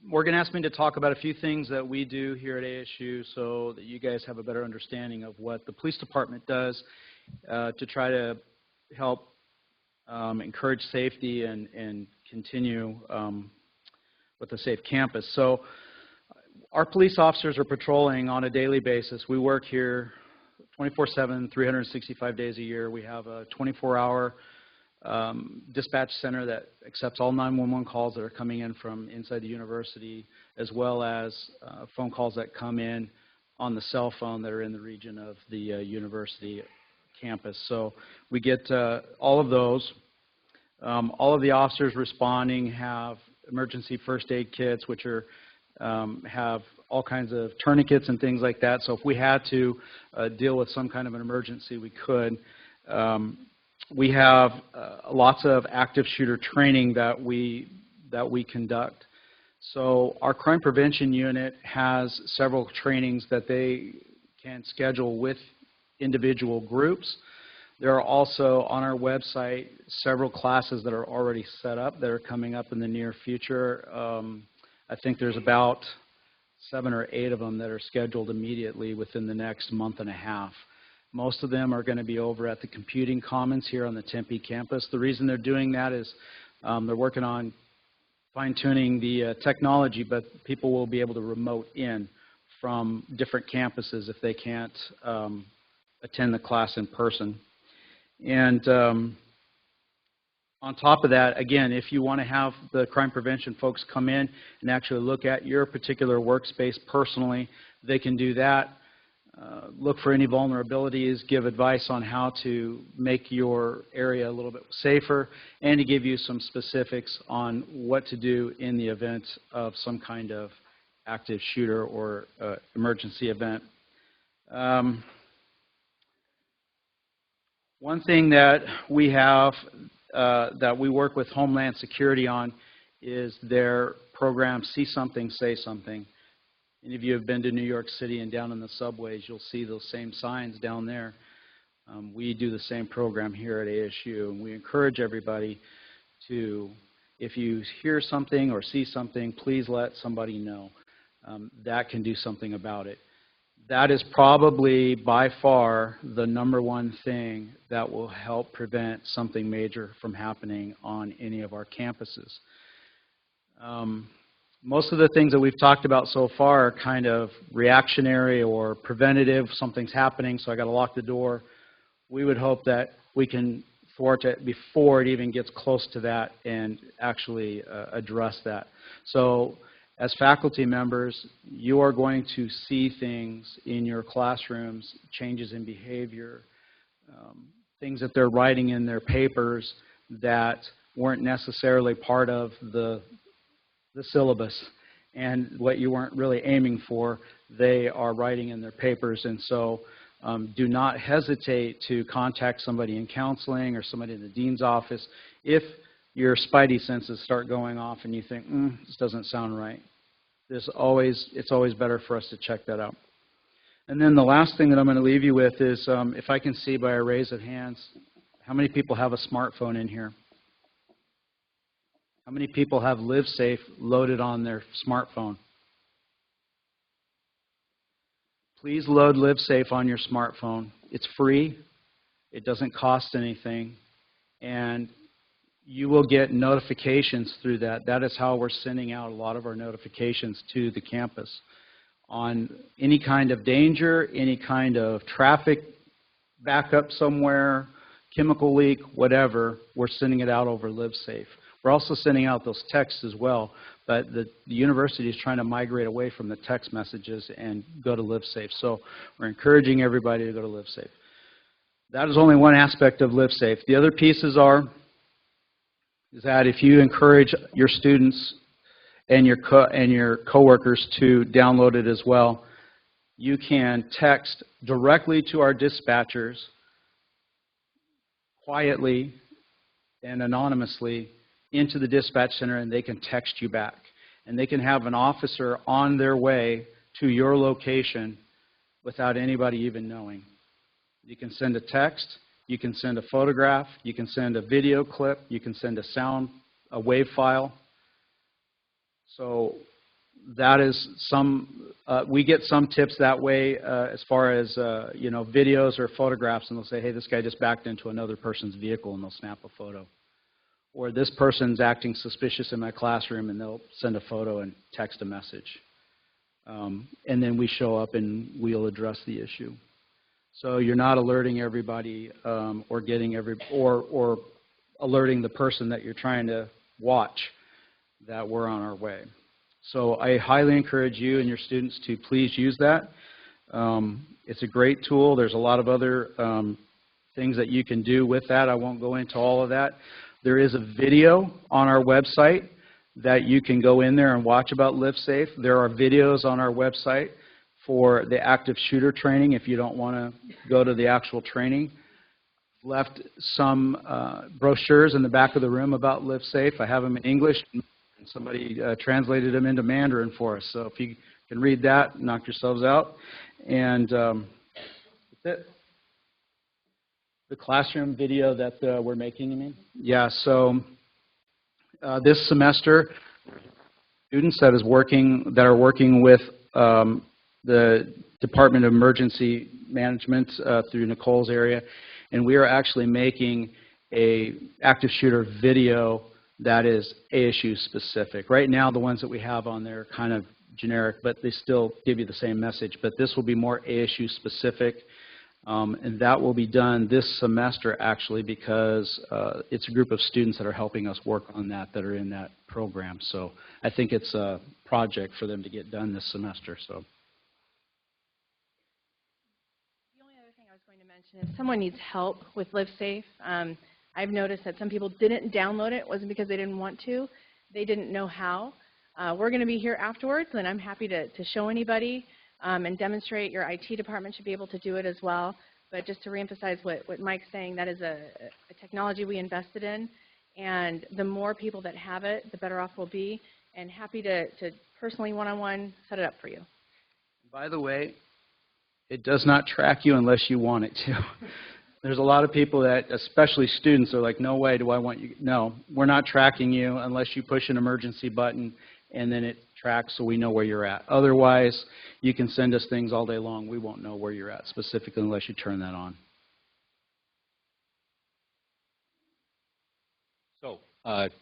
Morgan asked me to talk about a few things that we do here at ASU so that you guys have a better understanding of what the police department does to try to help encourage safety and continue with a safe campus. So our police officers are patrolling on a daily basis. We work here 24/7, 365 days a year. We have a 24-hour dispatch center that accepts all 911 calls that are coming in from inside the university, as well as phone calls that come in on the cell phone that are in the region of the university campus. So we get all of those. All of the officers responding have emergency first aid kits, which are have all kinds of tourniquets and things like that. So if we had to deal with some kind of an emergency, we could. We have lots of active shooter training that we conduct. So our crime prevention unit has several trainings that they can schedule with individual groups. There are also on our website several classes that are already set up that are coming up in the near future. I think there's about 7 or 8 of them that are scheduled immediately within the next month and a half. Most of them are going to be over at the Computing Commons here on the Tempe campus. The reason they're doing that is they're working on fine-tuning the technology, but people will be able to remote in from different campuses if they can't attend the class in person. And on top of that, again, if you want to have the crime prevention folks come in and actually look at your particular workspace personally, they can do that. Look for any vulnerabilities, give advice on how to make your area a little bit safer, and to give you some specifics on what to do in the event of some kind of active shooter or emergency event. One thing that we have that we work with Homeland Security on is their program, See Something, Say Something. Any of you have been to New York City and down in the subways, you'll see those same signs down there. We do the same program here at ASU, and we encourage everybody to, if you hear something or see something, please let somebody know. that can do something about it. That is probably by far the number one thing that will help prevent something major from happening on any of our campuses. Most of the things that we've talked about so far are kind of reactionary or preventative. Something's happening, so I got to lock the door. We would hope that we can thwart it before it even gets close to that and actually address that. So as faculty members, you are going to see things in your classrooms, changes in behavior, things that they're writing in their papers that weren't necessarily part of the syllabus, and what you weren't really aiming for, they are writing in their papers. And so do not hesitate to contact somebody in counseling or somebody in the dean's office if your spidey senses start going off and you think, this doesn't sound right. It's always better for us to check that out. And then the last thing that I'm going to leave you with is, if I can see by a raise of hands, how many people have a smartphone in here? How many people have LiveSafe loaded on their smartphone? Please load LiveSafe on your smartphone. It's free. It doesn't cost anything. And you will get notifications through that. That is how we're sending out a lot of our notifications to the campus. On any kind of danger, any kind of traffic backup somewhere, chemical leak, whatever, we're sending it out over LiveSafe. We're also sending out those texts as well, but the university is trying to migrate away from the text messages and go to LiveSafe. So we're encouraging everybody to go to LiveSafe. That is only one aspect of LiveSafe. The other pieces is that if you encourage your students and your coworkers to download it as well, you can text directly to our dispatchers quietly and anonymously into the dispatch center, and they can text you back. And they can have an officer on their way to your location without anybody even knowing. You can send a text, you can send a photograph, you can send a video clip, you can send a wave file. So that is we get some tips that way as far as videos or photographs, and they'll say, hey, this guy just backed into another person's vehicle, and they'll snap a photo. Or this person's acting suspicious in my classroom, and they'll send a photo and text a message. And then we show up and we'll address the issue. So you're not alerting everybody or alerting the person that you're trying to watch that we're on our way. So I highly encourage you and your students to please use that. It's a great tool. There's a lot of other things that you can do with that. I won't go into all of that. There is a video on our website that you can go in there and watch about LiveSafe. There are videos on our website for the active shooter training if you don't want to go to the actual training. Left some brochures in the back of the room about LiveSafe. I have them in English, and somebody translated them into Mandarin for us. So if you can read that, knock yourselves out. And that's it. The classroom video that we're making, you mean? Yeah, so this semester, students that are working with the Department of Emergency Management through Nicole's area, and we are actually making a active shooter video that is ASU specific. Right now, the ones that we have on there are kind of generic, but they still give you the same message. But this will be more ASU specific. And that will be done this semester, actually, because it's a group of students that are helping us work on that are in that program. So I think it's a project for them to get done this semester. So the only other thing I was going to mention is someone needs help with LiveSafe. I've noticed that some people didn't download it. It wasn't because they didn't want to. They didn't know how. We're going to be here afterwards, and I'm happy to show anybody and demonstrate. Your IT department should be able to do it as well. But just to reemphasize what Mike's saying, that is a technology we invested in, and the more people that have it, the better off we'll be, and happy to personally one-on-one set it up for you. By the way, it does not track you unless you want it to. There's a lot of people that, especially students, are like, no way do I want you. No, we're not tracking you unless you push an emergency button, and then it track so we know where you're at. Otherwise, you can send us things all day long. We won't know where you're at specifically unless you turn that on. So, it's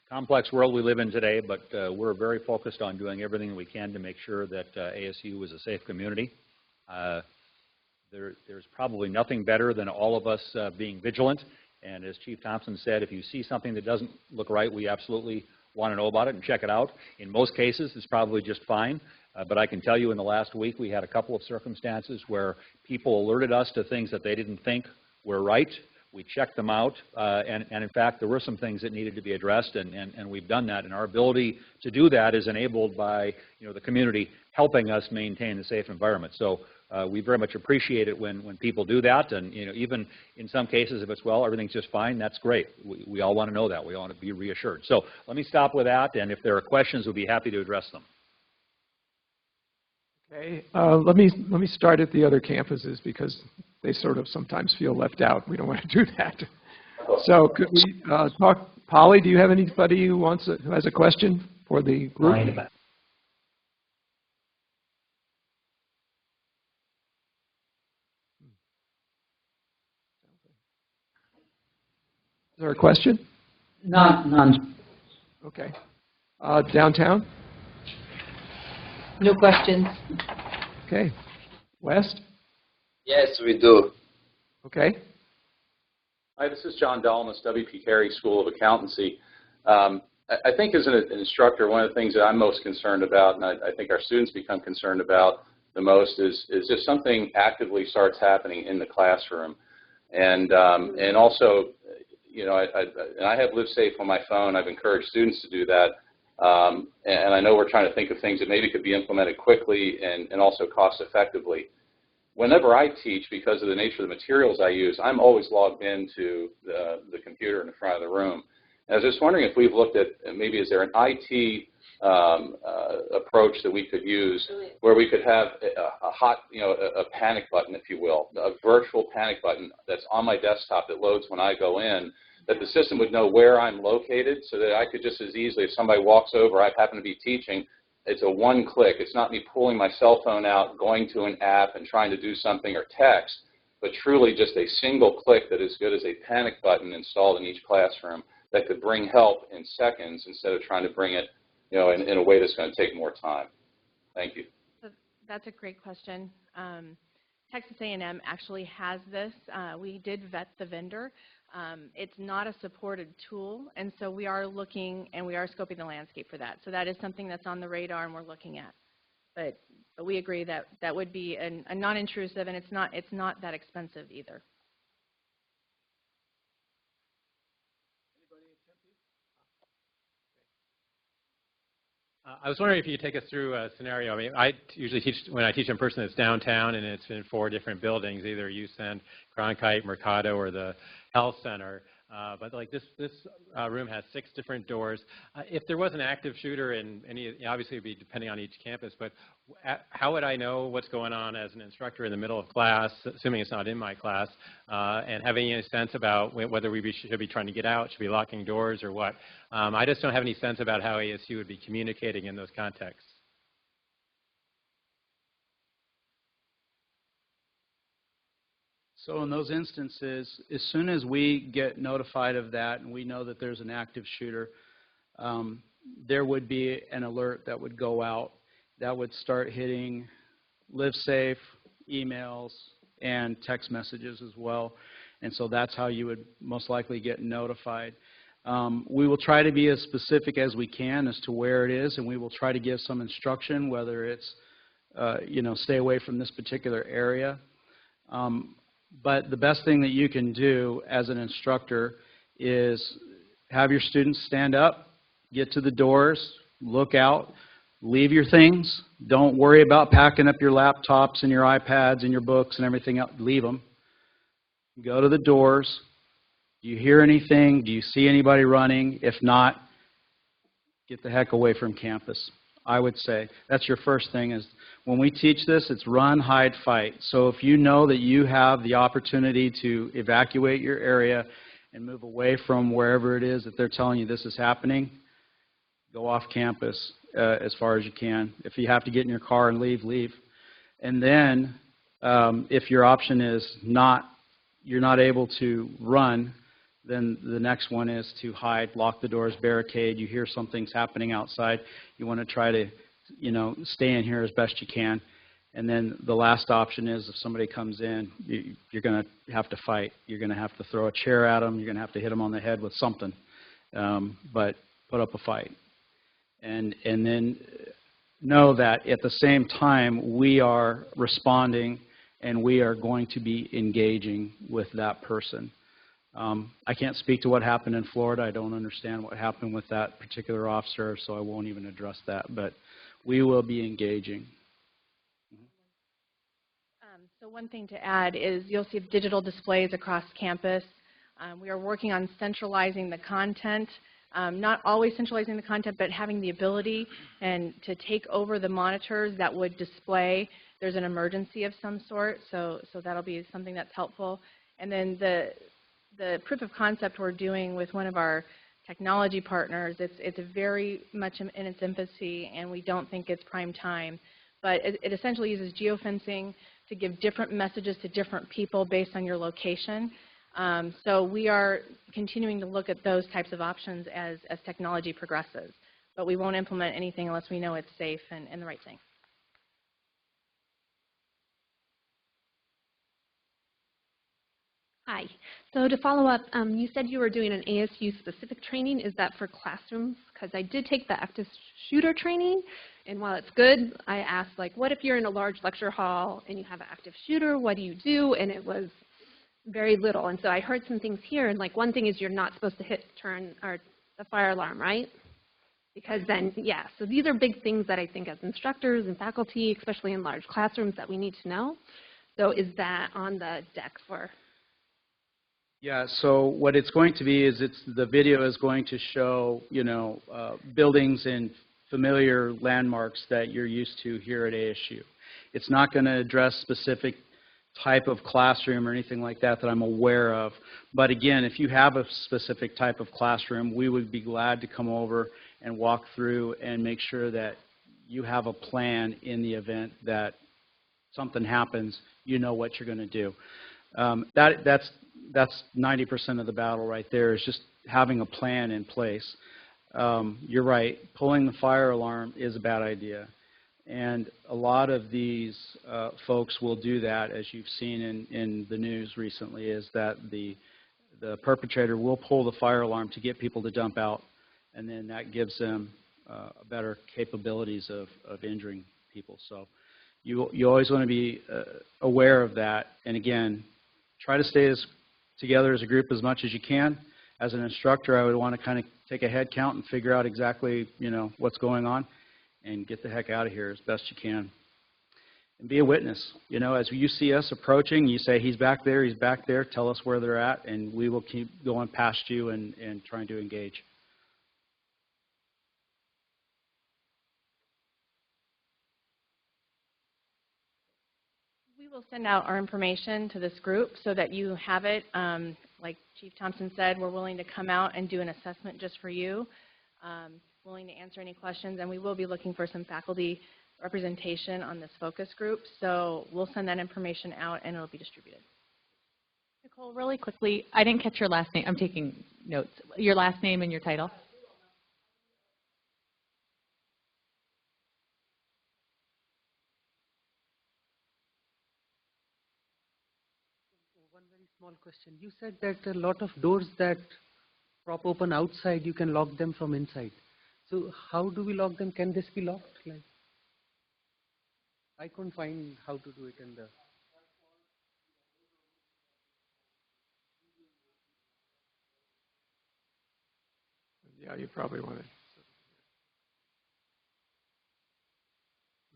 a complex world we live in today, but we're very focused on doing everything we can to make sure that ASU is a safe community. There's probably nothing better than all of us being vigilant. And as Chief Thompson said, if you see something that doesn't look right, we absolutely want to know about it and check it out. In most cases, it's probably just fine. But I can tell you in the last week, we had a couple of circumstances where people alerted us to things that they didn't think were right. We checked them out, and in fact, there were some things that needed to be addressed, and we've done that. And our ability to do that is enabled by, the community helping us maintain a safe environment. So we very much appreciate it when people do that, and even in some cases, if it's, well, everything's just fine, that's great. We all want to know that. We all want to be reassured. So let me stop with that, and if there are questions, we'll be happy to address them. Okay, let me start at the other campuses because they sort of sometimes feel left out. We don't want to do that. So could we talk? Polly, do you have anybody who has a question for the group? Is there a question? None. Okay. Downtown? No questions. Okay. West? Yes, we do. Okay. Hi, this is John Dalmas, W.P. Carey School of Accountancy. I think as an instructor, one of the things that I'm most concerned about, and I think our students become concerned about the most, is if something actively starts happening in the classroom. And also, and I have Live Safe on my phone. I've encouraged students to do that. And I know we're trying to think of things that maybe could be implemented quickly and also cost effectively. Whenever I teach, because of the nature of the materials I use, I'm always logged into the computer in the front of the room. And I was just wondering if we've looked at maybe is there an IT approach that we could use where we could have a panic button, if you will, a virtual panic button that's on my desktop that loads when I go in, that the system would know where I'm located so that I could just as easily, if somebody walks over, I happen to be teaching, it's a one click. It's not me pulling my cell phone out, going to an app and trying to do something or text, but truly just a single click that is good as a panic button installed in each classroom that could bring help in seconds instead of trying to bring it in a way that's going to take more time. Thank you. So that's a great question. Texas A&M actually has this. We did vet the vendor. It's not a supported tool, and so we are looking and we are scoping the landscape for that. So that is something that's on the radar and we're looking at. But we agree that that would be a non-intrusive, and it's not that expensive either. I was wondering if you could take us through a scenario. I mean, I usually teach, when I teach in person, it's downtown, and it's in 4 different buildings, either USEND, Cronkite, Mercado, or the Health Center. But like this room has 6 different doors. If there was an active shooter in any, obviously it would be depending on each campus, but how would I know what's going on as an instructor in the middle of class, assuming it's not in my class, and having any sense about whether we should be trying to get out, should be locking doors, or what? I just don't have any sense about how ASU would be communicating in those contexts. So in those instances, as soon as we get notified of that and we know that there's an active shooter, there would be an alert that would go out that would start hitting Live Safe, emails, and text messages as well. And so that's how you would most likely get notified. We will try to be as specific as we can as to where it is, and we will try to give some instruction, whether it's, stay away from this particular area. But the best thing that you can do as an instructor is have your students stand up, get to the doors, look out, leave your things. Don't worry about packing up your laptops and your iPads and your books and everything else. Leave them. Go to the doors. Do you hear anything? Do you see anybody running? If not, get the heck away from campus. I would say that's your first thing. Is when we teach this, it's run, hide, fight. So if you know that you have the opportunity to evacuate your area and move away from wherever it is that they're telling you this is happening, go off campus as far as you can. If you have to get in your car and leave, leave. And then if your option is you're not able to run, then the next one is to hide, lock the doors, barricade. You hear something's happening outside. You want to try to, stay in here as best you can. And then the last option is if somebody comes in, you're going to have to fight. You're going to have to throw a chair at them. You're going to have to hit them on the head with something. But put up a fight. And then know that at the same time we are responding and we are going to be engaging with that person. I can't speak to what happened in Florida. I don't understand what happened with that particular officer, so I won't even address that. But we will be engaging. So one thing to add is you'll see digital displays across campus. We are working on centralizing the content, not always centralizing the content, but having the ability and to take over the monitors that would display there's an emergency of some sort, so that'll be something that's helpful. And then the proof of concept we're doing with one of our technology partners, it's very much in its infancy, and we don't think it's prime time. But it essentially uses geofencing to give different messages to different people based on your location. So we are continuing to look at those types of options as technology progresses. But we won't implement anything unless we know it's safe and the right thing. Hi. So to follow up, you said you were doing an ASU-specific training. Is that for classrooms? Because I did take the active shooter training, and while it's good, I asked, like, what if you're in a large lecture hall and you have an active shooter? What do you do? And it was very little. And so I heard some things here, and like one thing is you're not supposed to turn the fire alarm, right? Because then, yeah, so these are big things that I think as instructors and faculty, especially in large classrooms, that we need to know. So is that on the deck for? Yeah, so what it's going to be is the video is going to show, buildings and familiar landmarks that you're used to here at ASU. It's not going to address specific type of classroom or anything like that I'm aware of. But again, if you have a specific type of classroom, we would be glad to come over and walk through and make sure that you have a plan in the event that something happens, you know what you're going to do. That's 90% of the battle right there, is just having a plan in place. You're right, pulling the fire alarm is a bad idea. And a lot of these folks will do that, as you've seen in the news recently, is that the perpetrator will pull the fire alarm to get people to dump out, and then that gives them better capabilities of injuring people. So you always want to be aware of that. And again, try to stay together as a group as much as you can. As an instructor, I would want to kind of take a head count and figure out exactly, what's going on and get the heck out of here as best you can. And be a witness. As you see us approaching, you say, he's back there, tell us where they're at, and we will keep going past you and trying to engage. We will send out our information to this group so that you have it. Like Chief Thompson said, we're willing to come out and do an assessment just for you, willing to answer any questions, and we will be looking for some faculty representation on this focus group. So we'll send that information out and it will be distributed. Nicole, really quickly, I didn't catch your last name. I'm taking notes. Your last name and your title. Small question. You said that a lot of doors that prop open outside, you can lock them from inside. So how do we lock them? Can this be locked? Like, I couldn't find how to do it in the... Yeah, you probably want to.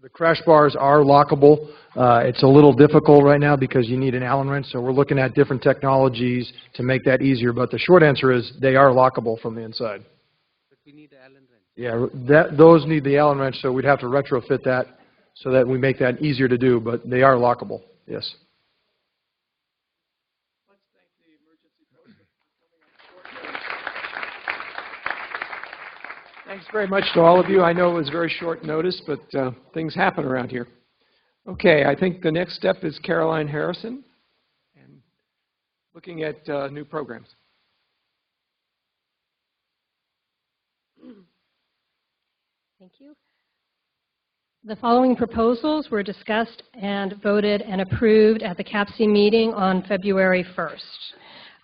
The crash bars are lockable. It's a little difficult right now because you need an Allen wrench, so we're looking at different technologies to make that easier. But the short answer is they are lockable from the inside. But we need an Allen wrench. Yeah, those need the Allen wrench, so we'd have to retrofit that so that we make that easier to do, but they are lockable, yes. Thanks very much to all of you. I know it was very short notice, but things happen around here. Okay, I think the next step is Caroline Harrison, and looking at new programs. Thank you. The following proposals were discussed and voted and approved at the CAPC meeting on February 1st.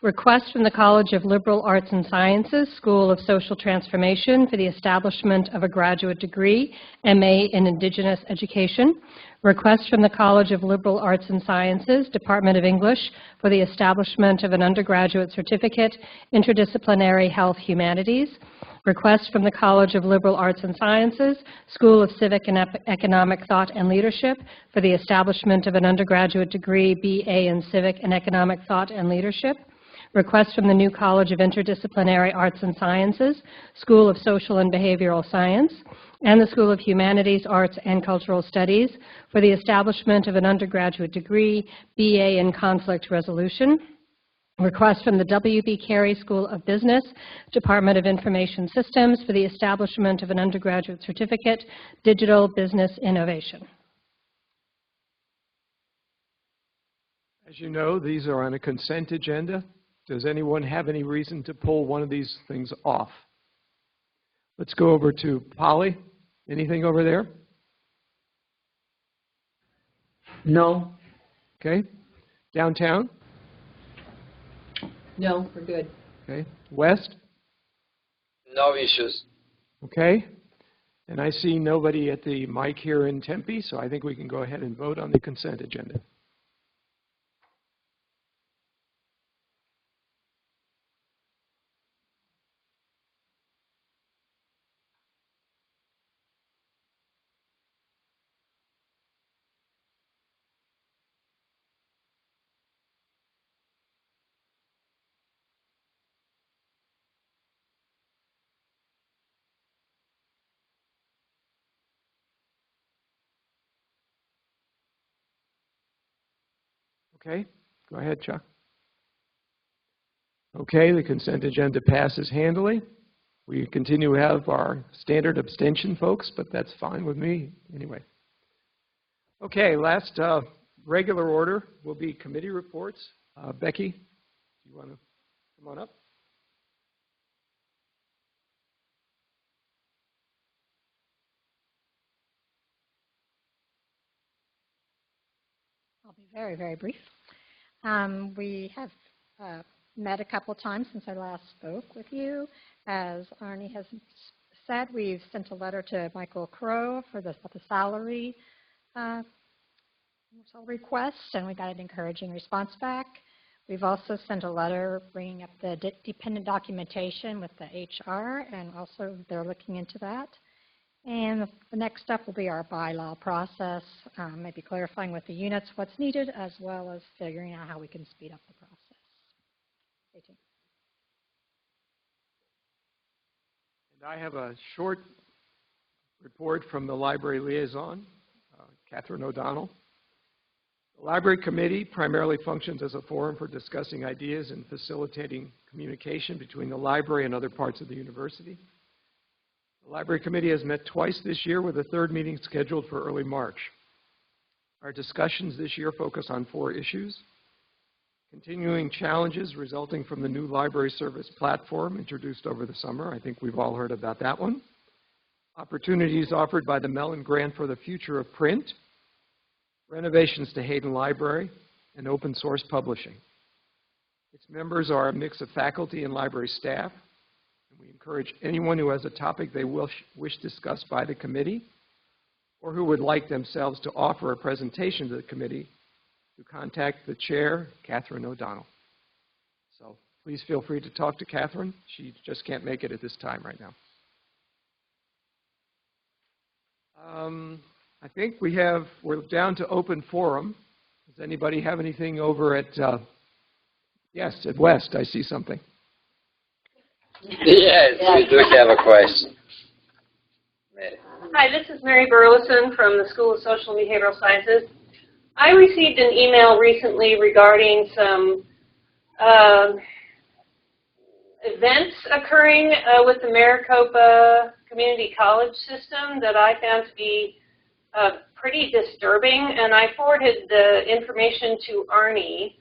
Request from the College of Liberal Arts and Sciences, School of Social Transformation for the establishment of a graduate degree, MA in Indigenous Education. Request from the College of Liberal Arts and Sciences, Department of English, for the establishment of an undergraduate certificate, Interdisciplinary Health Humanities. Request from the College of Liberal Arts and Sciences, School of Civic and Economic Thought and Leadership, for the establishment of an undergraduate degree, BA in Civic and Economic Thought and Leadership. Request from the New College of Interdisciplinary Arts and Sciences, School of Social and Behavioral Science, and the School of Humanities, Arts, and Cultural Studies for the establishment of an undergraduate degree, BA in Conflict Resolution. Request from the W.B. Carey School of Business, Department of Information Systems for the establishment of an undergraduate certificate, Digital Business Innovation. As you know, these are on a consent agenda. Does anyone have any reason to pull one of these things off? Let's go over to Polly. Anything over there? No. Okay. Downtown? No, we're good. Okay. West? No issues. Okay. And I see nobody at the mic here in Tempe, so I think we can go ahead and vote on the consent agenda. Okay, go ahead, Chuck. Okay, the consent agenda passes handily. We continue to have our standard abstention, folks, but that's fine with me anyway. Okay, last regular order will be committee reports. Becky, do you want to come on up? I'll be very, very brief. We have met a couple times since I last spoke with you. As Arnie has said, we've sent a letter to Michael Crow for the salary request, and we got an encouraging response back. We've also sent a letter bringing up the dependent documentation with the HR, and also they're looking into that. And the next step will be our bylaw process, maybe clarifying with the units what's needed, as well as figuring out how we can speed up the process. Stay tuned. And I have a short report from the library liaison, Catherine O'Donnell. The Library Committee primarily functions as a forum for discussing ideas and facilitating communication between the library and other parts of the university. The Library Committee has met twice this year, with a third meeting scheduled for early March. Our discussions this year focus on 4 issues: continuing challenges resulting from the new library service platform introduced over the summer. I think we've all heard about that one. Opportunities offered by the Mellon Grant for the Future of Print, renovations to Hayden Library, and open source publishing. Its members are a mix of faculty and library staff. We encourage anyone who has a topic they wish discussed by the committee, or who would like themselves to offer a presentation to the committee, to contact the chair, Catherine O'Donnell. So please feel free to talk to Catherine. She just can't make it at this time right now. I think we're down to open forum. Does anybody have anything over at, yes, at West? I see something. Yes, we do have a question. Hi, this is Mary Burleson from the School of Social and Behavioral Sciences. I received an email recently regarding some events occurring with the Maricopa Community College system that I found to be pretty disturbing, and I forwarded the information to Arnie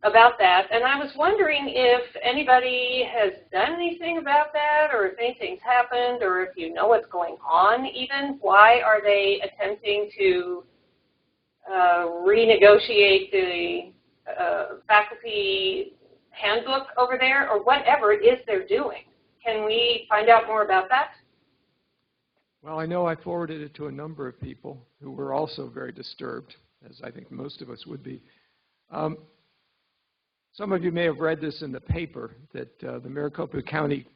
about that, and I was wondering if anybody has done anything about that, or if anything's happened, or if you know what's going on even. Why are they attempting to renegotiate the faculty handbook over there, or whatever it is they're doing? Can we find out more about that? Well, I know I forwarded it to a number of people who were also very disturbed, as I think most of us would be. Some of you may have read this in the paper, that the Maricopa County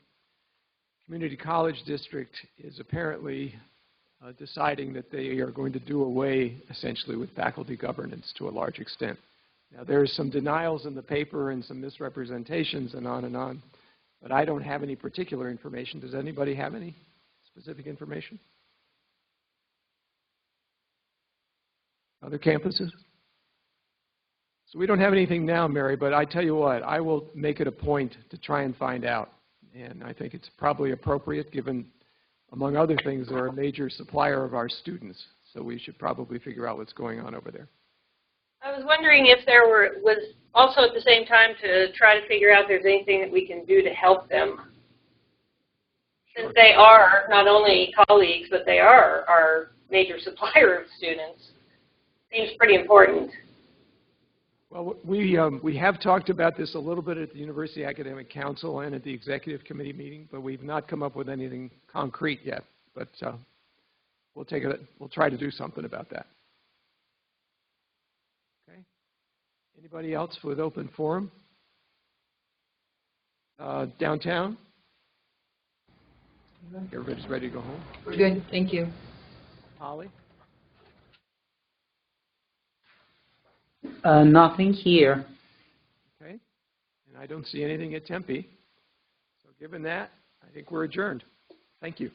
Community College District is apparently deciding that they are going to do away, essentially, with faculty governance to a large extent. Now, there's some denials in the paper and some misrepresentations and on, but I don't have any particular information. Does anybody have any specific information? Other campuses? So we don't have anything now, Mary, but I tell you what, I will make it a point to try and find out. And I think it's probably appropriate given, among other things, they're a major supplier of our students. So we should probably figure out what's going on over there. I was wondering if there was also at the same time to try to figure out if there's anything that we can do to help them. Since they are not only colleagues, but they are our major supplier of students. Seems pretty important. Well, we have talked about this a little bit at the University Academic Council and at the Executive Committee meeting, but we've not come up with anything concrete yet. But we'll try to do something about that. Okay. Anybody else with open forum? Downtown? Everybody's ready to go home? We're good, thank you. Holly? Nothing here. Okay. And I don't see anything at Tempe. So given that, I think we're adjourned. Thank you.